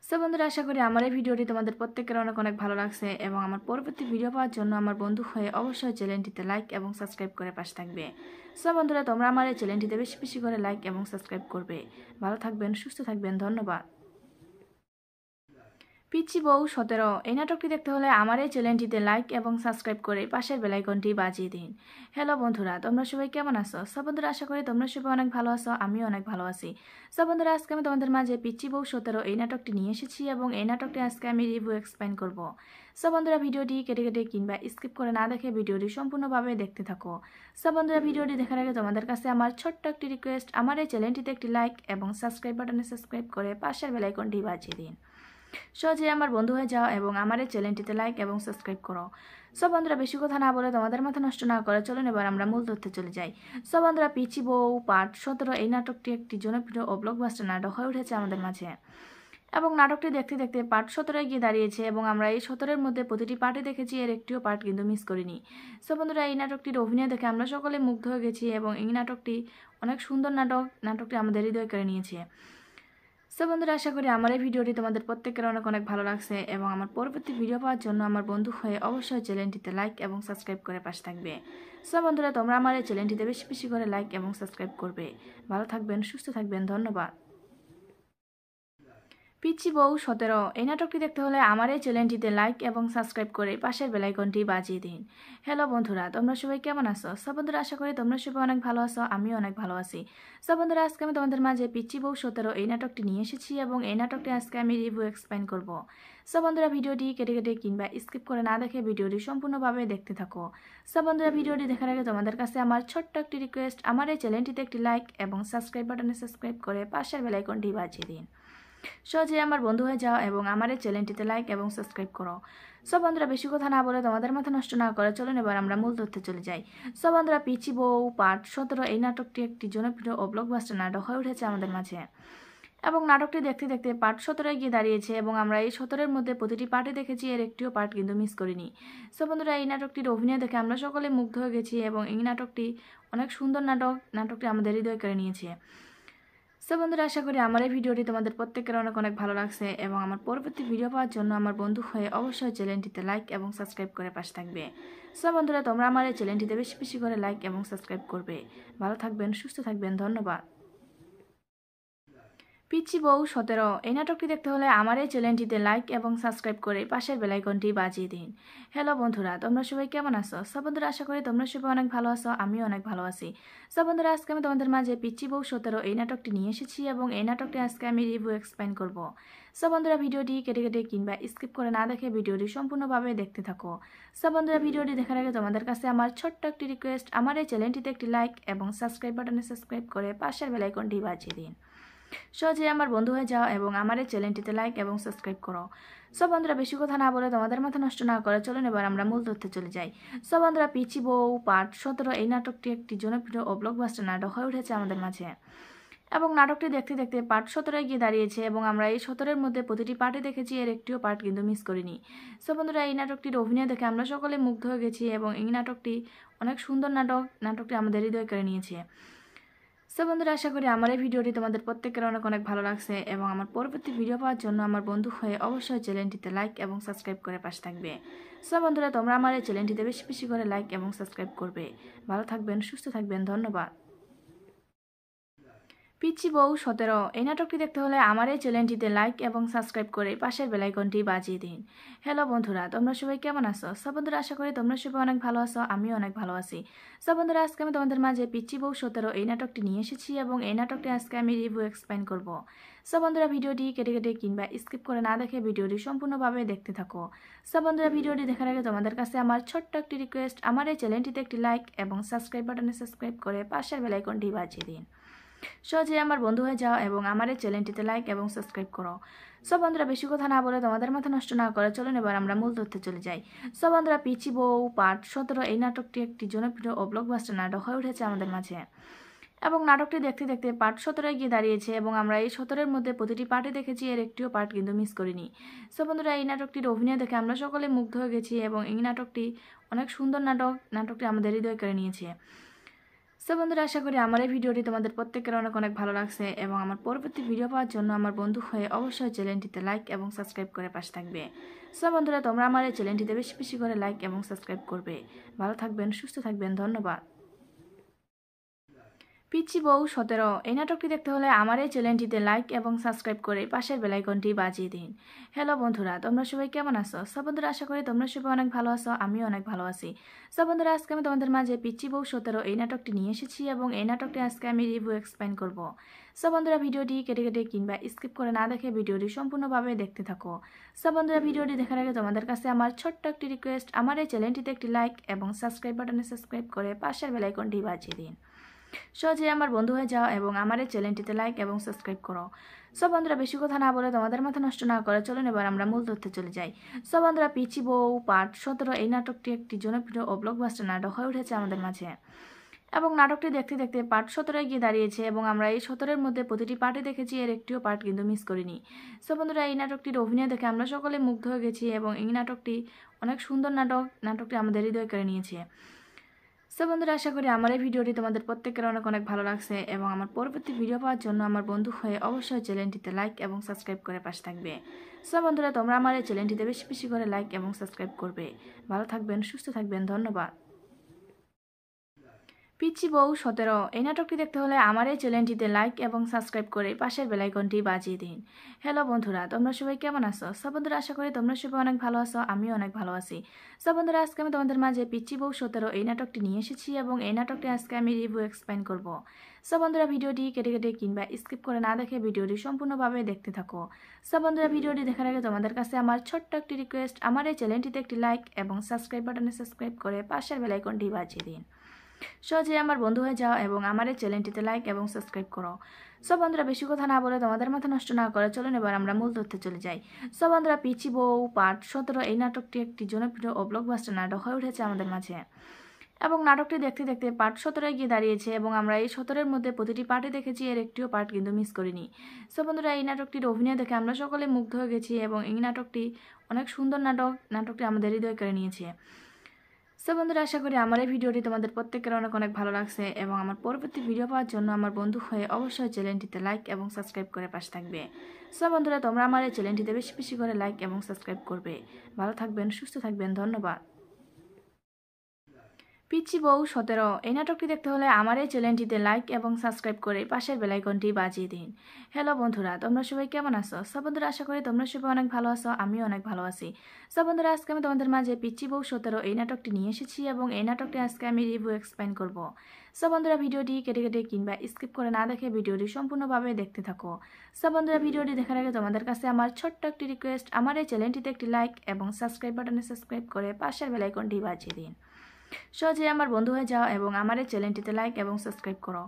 সো বন্ধুরা, আশা করি আমার এই ভিডিওটি তোমাদের প্রত্যেকের অনেক অনেক ভালো লাগছে এবং আমার পরবর্তী ভিডিও পাওয়ার জন্য আমার বন্ধু হয়ে অবশ্যই চ্যানেলটিতে লাইক এবং সাবস্ক্রাইব করে পাশে থাকবে। সো বন্ধুরা, তোমরা আমার এই চ্যানেলটিতে বেশি বেশি করে লাইক এবং সাবস্ক্রাইব করবে। ভালো থাকবেন, সুস্থ থাকবেন, ধন্যবাদ। পিচ্চি বউ 17 এই নাটকটি দেখতে হলে আমার এই চ্যানেলটিতে লাইক এবং সাবস্ক্রাইব করে পাশের বেল আইকনটি বাজিয়ে দিন। হ্যালো বন্ধুরা, তোমরা সবাই কেমন আছো? সব বন্ধুরা আশা করি তোমরা সবাই অনেক ভালো আছো, আমিও অনেক ভালো আছি। সব বন্ধুরা, আজকে আমি তোমাদের মাঝে পিচ্চি বউ 17 এই নাটকটি নিয়ে এসেছি এবং এই নাটকটি আজকে আমি রিভিউ এক্সপ্লেইন করব। সব বন্ধুরা, ভিডিওটি কেটে কেটে কিংবা স্কিপ করে না দেখে ভিডিওটি সম্পূর্ণভাবে দেখতে থাকো। সব বন্ধুরা, ভিডিওটি দেখার আগে তোমাদের কাছে আমার ছোট্ট একটি রিকোয়েস্ট, আমার এই চ্যানেলটিতে একটি লাইক এবং সাবস্ক্রাইব বাটনে সাবস্ক্রাইব করে পাশের বেল আইকনটি বাজিয়ে দিন। সহজে আমার বন্ধু হয়ে যাও এবং আমার এই চ্যানেলটিতে লাইক এবং সাবস্ক্রাইব করো। সব বন্ধুরা, বেশি কথা না বলে তোমাদের মাথা নষ্ট না করে চলুন এবার আমরা মূল তথ্যে চলে যাই। সব বন্ধুরা, পিচ্চি বউ পার্ট 17 এই নাটকটি একটি জনপ্রিয় ও ব্লকবাস্টার নাটক হয়ে উঠেছে আমাদের মাঝে এবং নাটকটি দেখতে দেখতে পার্ট 17 গিয়ে দাঁড়িয়েছে এবং আমরা এই 17-এর মধ্যে প্রতিটি পার্টে দেখেছি, এর একটিও পার্ট কিন্তু মিস করিনি। সব বন্ধুরা, এই নাটকটির অভিনয় দেখে আমরা সকলে মুগ্ধ হয়ে গেছি এবং এই নাটকটি অনেক সুন্দর নাটকটি আমাদের হৃদয় কেড়ে নিয়েছে। সব বন্ধুরা, আশা করি আমার এই ভিডিওটি তোমাদের প্রত্যেকের অনেক অনেক ভালো লাগছে এবং আমার পরবর্তী ভিডিও পাওয়ার জন্য আমার বন্ধু হয়ে অবশ্যই চ্যানেলটিতে লাইক এবং সাবস্ক্রাইব করে পাশে থাকবে। সব বন্ধুরা, তোমরা আমার এই চ্যানেলটিতে বেশি বেশি করে লাইক এবং সাবস্ক্রাইব করবে। ভালো থাকবেন, সুস্থ থাকবেন, ধন্যবাদ। পিচ্চি বউ 17 এই নাটকটি দেখতে হলে আমার এই চ্যানেলটিতে লাইক এবং সাবস্ক্রাইব করে পাশের বেল আইকনটি বাজিয়ে দিন। হ্যালো বন্ধুরা, তোমরা সবাই কেমন আছো? সব বন্ধুরা, আশা করি তোমরা সবাই অনেক ভালো আছো, আমিও অনেক ভালো আছি। সব বন্ধুরা, আজকে আমি তোমাদের মাঝে পিচ্চি বউ 17 এই নাটকটি নিয়ে এসেছি এবং এই নাটকটি আজকে আমি রিভিউ এক্সপ্লেইন করব। সব বন্ধুরা, ভিডিওটি কেটে কেটে কিংবা স্কিপ করে না দেখে ভিডিওটি সম্পূর্ণভাবে দেখতে থাকো। সব বন্ধুরা, ভিডিওটি দেখার আগে তোমাদের কাছে আমার ছোট্ট একটি রিকোয়েস্ট, আমার এই চ্যানেলটিতে একটি লাইক এবং সাবস্ক্রাইব বাটনে সাবস্ক্রাইব করে পাশের বেল আইকনটি বাজিয়ে দিন। সহজে আমার বন্ধু হয়ে যাও এবং আমার এই চ্যানেলটিতে লাইক এবং সাবস্ক্রাইব করো। সব বন্ধুরা, বেশি কথা না বলে তোমাদের মাথা নষ্ট না করে চলুন এবার আমরা মূল তথ্যে চলে যাই। সব বন্ধুরা, পিচ্চি বউ পার্ট 17 এই নাটকটি একটি জনপ্রিয় ও ব্লকবাস্টার নাটক হয়ে উঠেছে আমাদের মাঝে এবং নাটকটি দেখতে দেখতে পার্ট 17 গিয়ে দাঁড়িয়েছে এবং আমরা এই 17-এর মধ্যে প্রতিটি পার্টে দেখেছি, এর একটিও পার্ট কিন্তু মিস করিনি। সব বন্ধুরা, এই নাটকটির অভিনয় দেখে আমরা সকলে মুগ্ধ হয়ে গেছি এবং এই নাটকটি অনেক সুন্দর নাটকটি আমাদের হৃদয় কেড়ে নিয়েছে। সব বন্ধুরা, আশা করি আমার এই ভিডিওটি তোমাদের প্রত্যেকের অনেক অনেক ভালো লাগছে এবং আমার পরবর্তী ভিডিও পাওয়ার জন্য আমার বন্ধু হয়ে অবশ্যই চ্যানেলটিতে লাইক এবং সাবস্ক্রাইব করে পাশে থাকবে। সব বন্ধুরা, তোমরা আমার এই চ্যানেলটিতে বেশি বেশি করে লাইক এবং সাবস্ক্রাইব করবে। ভালো থাকবেন, সুস্থ থাকবেন, ধন্যবাদ। পিচ্চি বউ 17 এই নাটকটি দেখতে হলে আমার এই চ্যানেলটিতে লাইক এবং সাবস্ক্রাইব করে পাশের বেল আইকনটি বাজিয়ে দিন। হ্যালো বন্ধুরা, তোমরা সবাই কেমন আছো? সব বন্ধুরা, আশা করি তোমরা সবাই অনেক ভালো আছো, আমিও অনেক ভালো আছি। সব বন্ধুরা, আজকে আমি তোমাদের মাঝে পিচ্চি বউ 17 এই নাটকটি নিয়ে এসেছি এবং এই নাটকটি আজকে আমি রিভিউ এক্সপ্লেইন করব। সব বন্ধুরা, ভিডিওটি কেটে কেটে কিংবা স্কিপ করে না দেখে ভিডিওটি সম্পূর্ণভাবে দেখতে থাকো। সব বন্ধুরা, ভিডিওটি দেখার আগে তোমাদের কাছে আমার ছোট্ট একটি রিকোয়েস্ট, আমার এই চ্যানেলটিতে একটি লাইক এবং সাবস্ক্রাইব বাটনে সাবস্ক্রাইব করে পাশের বেল আইকনটি বাজিয়ে দিন। সহজে আমার বন্ধু হয়ে যাও এবং আমার এই চ্যানেলটিতে লাইক এবং সাবস্ক্রাইব করো। সব বন্ধুরা, বেশি কথা না বলে তোমাদের মাথা নষ্ট না করে চলুন এবার আমরা মূল তথ্যে চলে যাই। সব বন্ধুরা, পিচ্চি বউ পার্ট 17 এই নাটকটি একটি জনপ্রিয় ও ব্লকবাস্টার নাটক হয়ে উঠেছে আমাদের মাঝে এবং নাটকটি দেখতে দেখতে পার্ট 17 গিয়ে দাঁড়িয়েছে এবং আমরা এই 17-এর মধ্যে প্রতিটি পার্টে দেখেছি, এর একটিও পার্ট কিন্তু মিস করিনি। সব বন্ধুরা, এই নাটকটির অভিনয় দেখে আমরা সকলে মুগ্ধ হয়ে গেছি এবং এই নাটকটি অনেক সুন্দর নাটকটি আমাদের হৃদয় কেড়ে নিয়েছে। সব বন্ধুরা, আশা করি আমার এই ভিডিওটি তোমাদের প্রত্যেকের অনেক অনেক ভালো লাগছে এবং আমার পরবর্তী ভিডিও পাওয়ার জন্য আমার বন্ধু হয়ে অবশ্যই চ্যানেলটিতে লাইক এবং সাবস্ক্রাইব করে পাশে থাকবে। সব বন্ধুরা, তোমরা আমার এই চ্যানেলটিতে বেশি বেশি করে লাইক এবং সাবস্ক্রাইব করবে। ভালো থাকবেন, সুস্থ থাকবেন, ধন্যবাদ। পিচ্চি বউ 17 এই নাটকটি দেখতে হলে আমার এই চ্যানেলটিতে লাইক এবং সাবস্ক্রাইব করে পাশের বেল আইকনটি বাজিয়ে দিন। হ্যালো বন্ধুরা, তোমরা সবাই কেমন আছো? সব বন্ধুরা, আশা করি তোমরা সবাই অনেক ভালো আছো, আমিও অনেক ভালো আছি। সব বন্ধুরা, আজকে আমি তোমাদের মাঝে পিচ্চি বউ 17 এই নাটকটি নিয়ে এসেছি এবং এই নাটকটি আজকে আমি রিভিউ এক্সপ্লেইন করব। সব বন্ধুরা, ভিডিওটি কেটে কেটে কিংবা স্কিপ করে না দেখে ভিডিওটি সম্পূর্ণভাবে দেখতে থাকো। সব বন্ধুরা, ভিডিওটি দেখার আগে তোমাদের কাছে আমার ছোট্ট একটি রিকোয়েস্ট, আমার এই চ্যানেলটিতে একটি লাইক এবং সাবস্ক্রাইব বাটনে সাবস্ক্রাইব করে পাশের বেল আইকনটি বাজিয়ে দিন। সহজে আমার বন্ধু হয়ে যাও এবং আমার এই চ্যানেলটিতে লাইক এবং সাবস্ক্রাইব করো। সব বন্ধুরা, বেশি কথা না বলে তোমাদের মাথা নষ্ট না করে চলুন এবার আমরা মূল তথ্যে চলে যাই। সব বন্ধুরা, পিচ্চি বউ পার্ট 17 এই নাটকটি একটি জনপ্রিয় ও ব্লকবাস্টার নাটক হয়ে উঠেছে আমাদের মাঝে এবং নাটকটি দেখতে দেখতে পার্ট 17 গিয়ে দাঁড়িয়েছে এবং আমরা এই 17-এর মধ্যে প্রতিটি পার্টে দেখেছি, এর একটিও পার্ট কিন্তু মিস করিনি। সব বন্ধুরা, এই নাটকটির অভিনয় দেখে আমরা সকলে মুগ্ধ হয়ে গেছি এবং এই নাটকটি অনেক সুন্দর নাটকটি আমাদের হৃদয় কেড়ে নিয়েছে। সব বন্ধুরা, আশা করি আমার এই ভিডিওটি তোমাদের প্রত্যেকের অনেক অনেক ভালো লাগছে এবং আমার পরবর্তী ভিডিও পাওয়ার জন্য আমার বন্ধু হয়ে অবশ্যই চ্যানেলটিতে লাইক এবং সাবস্ক্রাইব করে পাশে থাকবে। সব বন্ধুরা, তোমরা আমার এই চ্যানেলটিতে বেশি বেশি করে লাইক এবং সাবস্ক্রাইব করবে। ভালো থাকবেন, সুস্থ থাকবেন, ধন্যবাদ। পিচ্চি বউ 17 এই নাটকটি দেখতে হলে আমার এই চ্যানেলটিতে লাইক এবং সাবস্ক্রাইব করে পাশের বেল আইকনটি বাজিয়ে দিন। হ্যালো বন্ধুরা, তোমরা সবাই কেমন আছো? সব বন্ধুরা আশা করি তোমরা সবাই অনেক ভালো আছো, আমিও অনেক ভালো আছি। সব বন্ধুরা, আজকে আমি তোমাদের মাঝে পিচ্চি বউ 17 এই নাটকটি নিয়ে এসেছি এবং এই নাটকটি আজকে আমি রিভিউ এক্সপ্লেইন করব। সব বন্ধুরা, ভিডিওটি কেটে কেটে কিংবা স্কিপ করে না দেখে ভিডিওটি সম্পূর্ণভাবে দেখতে থাকো। সব বন্ধুরা, ভিডিওটি দেখার আগে তোমাদের কাছে আমার ছোট্ট একটি রিকোয়েস্ট, আমার এই চ্যানেলটিতে একটি লাইক এবং সাবস্ক্রাইব বাটনে সাবস্ক্রাইব করে পাশের বেল আইকনটি বাজিয়ে দিন। সহজে আমার বন্ধু হয়ে যাও এবং আমার এই চ্যানেলটিতে লাইক এবং সাবস্ক্রাইব করো। সব বন্ধুরা, বেশি কথা না বলে তোমাদের মাথা নষ্ট না করে চলুন এবার আমরা মূল তথ্যে চলে যাই। সব বন্ধুরা, পিচ্চি বউ পার্ট 17 এই নাটকটি একটি জনপ্রিয় ও ব্লকবাস্টার নাটক হয়ে উঠেছে আমাদের মাঝে এবং নাটকটি দেখতে দেখতে পার্ট 17 গিয়ে দাঁড়িয়েছে এবং আমরা এই 17-এর মধ্যে প্রতিটি পার্টে দেখেছি, এর একটিও পার্ট কিন্তু মিস করিনি। সব বন্ধুরা, এই নাটকটির অভিনয় দেখে আমরা সকলে মুগ্ধ হয়ে গেছি এবং এই নাটকটি অনেক সুন্দর নাটকটি আমাদের হৃদয় কেড়ে নিয়েছে। সব বন্ধুরা, আশা করি আমার এই ভিডিওটি তোমাদের প্রত্যেকের অনেক অনেক ভালো লাগছে এবং আমার পরবর্তী ভিডিও পাওয়ার জন্য আমার বন্ধু হয়ে অবশ্যই চ্যানেলটিতে লাইক এবং সাবস্ক্রাইব করে পাশে থাকবে। সব বন্ধুরা, তোমরা আমার এই চ্যানেলটিতে বেশি বেশি করে লাইক এবং সাবস্ক্রাইব করবে। ভালো থাকবেন, সুস্থ থাকবেন, ধন্যবাদ। পিচ্চি বউ 17 এই নাটকটি দেখতে হলে আমার এই চ্যানেলটিতে লাইক এবং সাবস্ক্রাইব করে পাশের বেল আইকনটি বাজিয়ে দিন। হ্যালো বন্ধুরা, তোমরা সবাই কেমন আছো? সব বন্ধুরা, আশা করি তোমরা সবাই অনেক ভালো আছো, আমিও অনেক ভালো আছি। সব বন্ধুরা, আজকে আমি তোমাদের মাঝে পিচ্চি বউ 17 এই নাটকটি নিয়ে এসেছি এবং এই নাটকটি আজকে আমি রিভিউ এক্সপ্লেইন করব। সব বন্ধুরা, ভিডিওটি কেটে কেটে কিংবা স্কিপ করে না দেখে ভিডিওটি সম্পূর্ণভাবে দেখতে থাকো। সব বন্ধুরা, ভিডিওটি দেখার আগে তোমাদের কাছে আমার ছোট্ট একটি রিকোয়েস্ট, আমার এই চ্যানেলটিতে একটি লাইক এবং সাবস্ক্রাইব বাটনে সাবস্ক্রাইব করে পাশের বেল আইকনটি বাজিয়ে দিন। সহজে আমার বন্ধু হয়ে যাও এবং আমার এই চ্যানেলটিতে লাইক এবং সাবস্ক্রাইব করো। সব বন্ধুরা, বেশি কথা না বলে তোমাদের মাথা নষ্ট না করে চলুন এবার আমরা মূল তথ্যে চলে যাই। সব বন্ধুরা, পিচ্চি বউ পার্ট 17 এই নাটকটি একটি জনপ্রিয় ও ব্লকবাস্টার নাটক হয়ে উঠেছে আমাদের মাঝে এবং নাটকটি দেখতে দেখতে পার্ট 17 গিয়ে দাঁড়িয়েছে এবং আমরা এই 17-এর মধ্যে প্রতিটি পার্টে দেখেছি, এর একটিও পার্ট কিন্তু মিস করিনি। সব বন্ধুরা, এই নাটকটির অভিনয় দেখে আমরা সকলে মুগ্ধ হয়ে গেছি এবং এই নাটকটি অনেক সুন্দর নাটকটি আমাদের হৃদয় কেড়ে নিয়েছে। সব বন্ধুরা, আশা করি আমার এই ভিডিওটি তোমাদের প্রত্যেকের অনেক অনেক ভালো লাগছে এবং আমার পরবর্তী ভিডিও পাওয়ার জন্য আমার বন্ধু হয়ে অবশ্যই চ্যানেলটিতে লাইক এবং সাবস্ক্রাইব করে পাশে থাকবে। সব বন্ধুরা, তোমরা আমার এই চ্যানেলটিতে বেশি বেশি করে লাইক এবং সাবস্ক্রাইব করবে। ভালো থাকবেন, সুস্থ থাকবেন, ধন্যবাদ। পিচ্চি বউ 17 এই নাটকটি দেখতে হলে আমার এই চ্যানেলটিতে লাইক এবং সাবস্ক্রাইব করে পাশের বেল আইকনটি বাজিয়ে দিন। হ্যালো বন্ধুরা, তোমরা সবাই কেমন আছো? সব বন্ধুরা, আশা করি তোমরা সবাই অনেক ভালো আছো, আমিও অনেক ভালো আছি। সব বন্ধুরা, আজকে আমি তোমাদের মাঝে পিচ্চি বউ 17 এই নাটকটি নিয়ে এসেছি এবং এই নাটকটি আজকে আমি রিভিউ এক্সপ্লেইন করব। সব বন্ধুরা, ভিডিওটি কেটে কেটে কিংবা স্কিপ করে না দেখে ভিডিওটি সম্পূর্ণভাবে দেখতে থাকো। সব বন্ধুরা, ভিডিওটি দেখার আগে তোমাদের কাছে আমার ছোট্ট একটি রিকোয়েস্ট, আমার এই চ্যানেলটিতে একটি লাইক এবং সাবস্ক্রাইব বাটনে সাবস্ক্রাইব করে পাশের বেল আইকনটি বাজিয়ে দিন। সহজে আমার বন্ধু হয়ে যাও এবং আমার এই চ্যানেলটিতে লাইক এবং সাবস্ক্রাইব করো।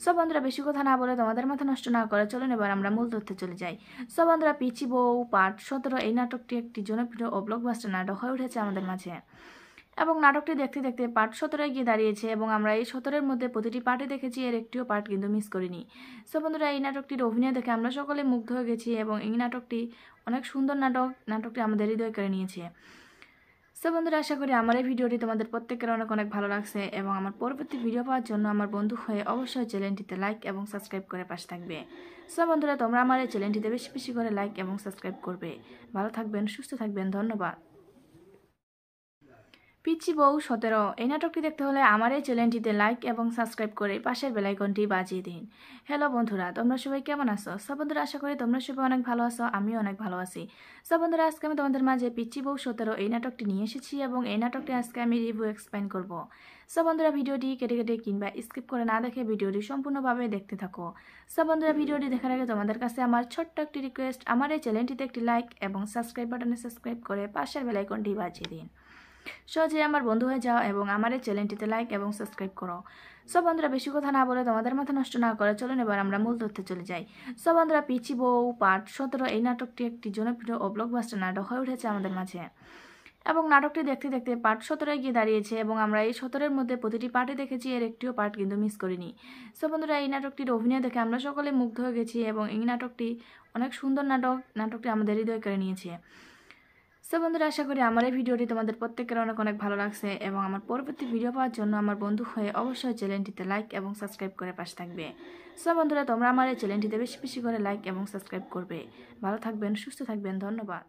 সব বন্ধুরা, বেশি কথা না বলে তোমাদের মাথা নষ্ট না করে চলুন এবার আমরা মূল তথ্যে চলে যাই। সব বন্ধুরা, পিচ্চি বউ পার্ট 17 এই নাটকটি একটি জনপ্রিয় ও ব্লকবাস্টার নাটক হয়ে উঠেছে আমাদের মাঝে এবং নাটকটি দেখতে দেখতে পার্ট 17 গিয়ে দাঁড়িয়েছে এবং আমরা এই 17-এর মধ্যে প্রতিটি পার্টে দেখেছি, এর একটিও পার্ট কিন্তু মিস করিনি। সব বন্ধুরা, এই নাটকটির অভিনয় দেখে আমরা সকলে মুগ্ধ হয়ে গেছি এবং এই নাটকটি অনেক সুন্দর নাটকটি আমাদের হৃদয় কেড়ে নিয়েছে। সব বন্ধুরা, আশা করি আমার এই ভিডিওটি তোমাদের প্রত্যেকের অনেক অনেক ভালো লাগছে এবং আমার পরবর্তী ভিডিও পাওয়ার জন্য আমার বন্ধু হয়ে অবশ্যই চ্যানেলটিতে লাইক এবং সাবস্ক্রাইব করে পাশে থাকবে। সব বন্ধুরা, তোমরা আমার এই চ্যানেলটিতে বেশি বেশি করে লাইক এবং সাবস্ক্রাইব করবে। ভালো থাকবেন, সুস্থ থাকবেন, ধন্যবাদ। পিচ্চি বউ 17 এই নাটকটি দেখতে হলে আমার এই চ্যানেলটিতে লাইক এবং সাবস্ক্রাইব করে পাশের বেল আইকনটি বাজিয়ে দিন। হ্যালো বন্ধুরা, তোমরা সবাই কেমন আছো? সব বন্ধুরা, আশা করি তোমরা সবাই অনেক ভালো আছো, আমিও অনেক ভালো আছি। সব বন্ধুরা, আজকে আমি তোমাদের মাঝে পিচ্চি বউ 17 এই নাটকটি নিয়ে এসেছি এবং এই নাটকটি আজকে আমি রিভিউ এক্সপ্লেইন করব। সব বন্ধুরা, ভিডিওটি কেটে কেটে কিংবা স্কিপ করে না দেখে ভিডিওটি সম্পূর্ণভাবে দেখতে থাকো। সব বন্ধুরা, ভিডিওটি দেখার আগে তোমাদের কাছে আমার ছোট্ট একটি রিকোয়েস্ট, আমার এই চ্যানেলটিতে একটি লাইক এবং সাবস্ক্রাইব বাটনে সাবস্ক্রাইব করে পাশের বেল আইকনটি বাজিয়ে দিন। সহজে আমার বন্ধু হয়ে যাও এবং আমার এই চ্যানেলটিতে লাইক এবং সাবস্ক্রাইব করো। সব বন্ধুরা, বেশি কথা না বলে তোমাদের মাথা নষ্ট না করে চলুন এবার আমরা মূল তথ্যে চলে যাই। সব বন্ধুরা, পিচ্চি বউ পার্ট 17 এই নাটকটি একটি জনপ্রিয় ও ব্লকবাস্টার নাটক হয়ে উঠেছে আমাদের মাঝে এবং নাটকটি দেখতে দেখতে পার্ট 17 গিয়ে দাঁড়িয়েছে এবং আমরা এই 17-এর মধ্যে প্রতিটি পার্টে দেখেছি, এর একটিও পার্ট কিন্তু মিস করিনি। সব বন্ধুরা, এই নাটকটির অভিনয় দেখে আমরা সকলে মুগ্ধ হয়ে গেছি এবং এই নাটকটি অনেক সুন্দর নাটকটি আমাদের হৃদয় কেড়ে নিয়েছে। সব বন্ধুরা, আশা করি আমার এই ভিডিওটি তোমাদের প্রত্যেকের অনেক অনেক ভালো লাগছে এবং আমার পরবর্তী ভিডিও পাওয়ার জন্য আমার বন্ধু হয়ে অবশ্যই চ্যানেলটিতে লাইক এবং সাবস্ক্রাইব করে পাশে থাকবে। সব বন্ধুরা, তোমরা আমার এই চ্যানেলটিতে বেশি বেশি করে লাইক এবং সাবস্ক্রাইব করবে। ভালো থাকবেন, সুস্থ থাকবেন, ধন্যবাদ।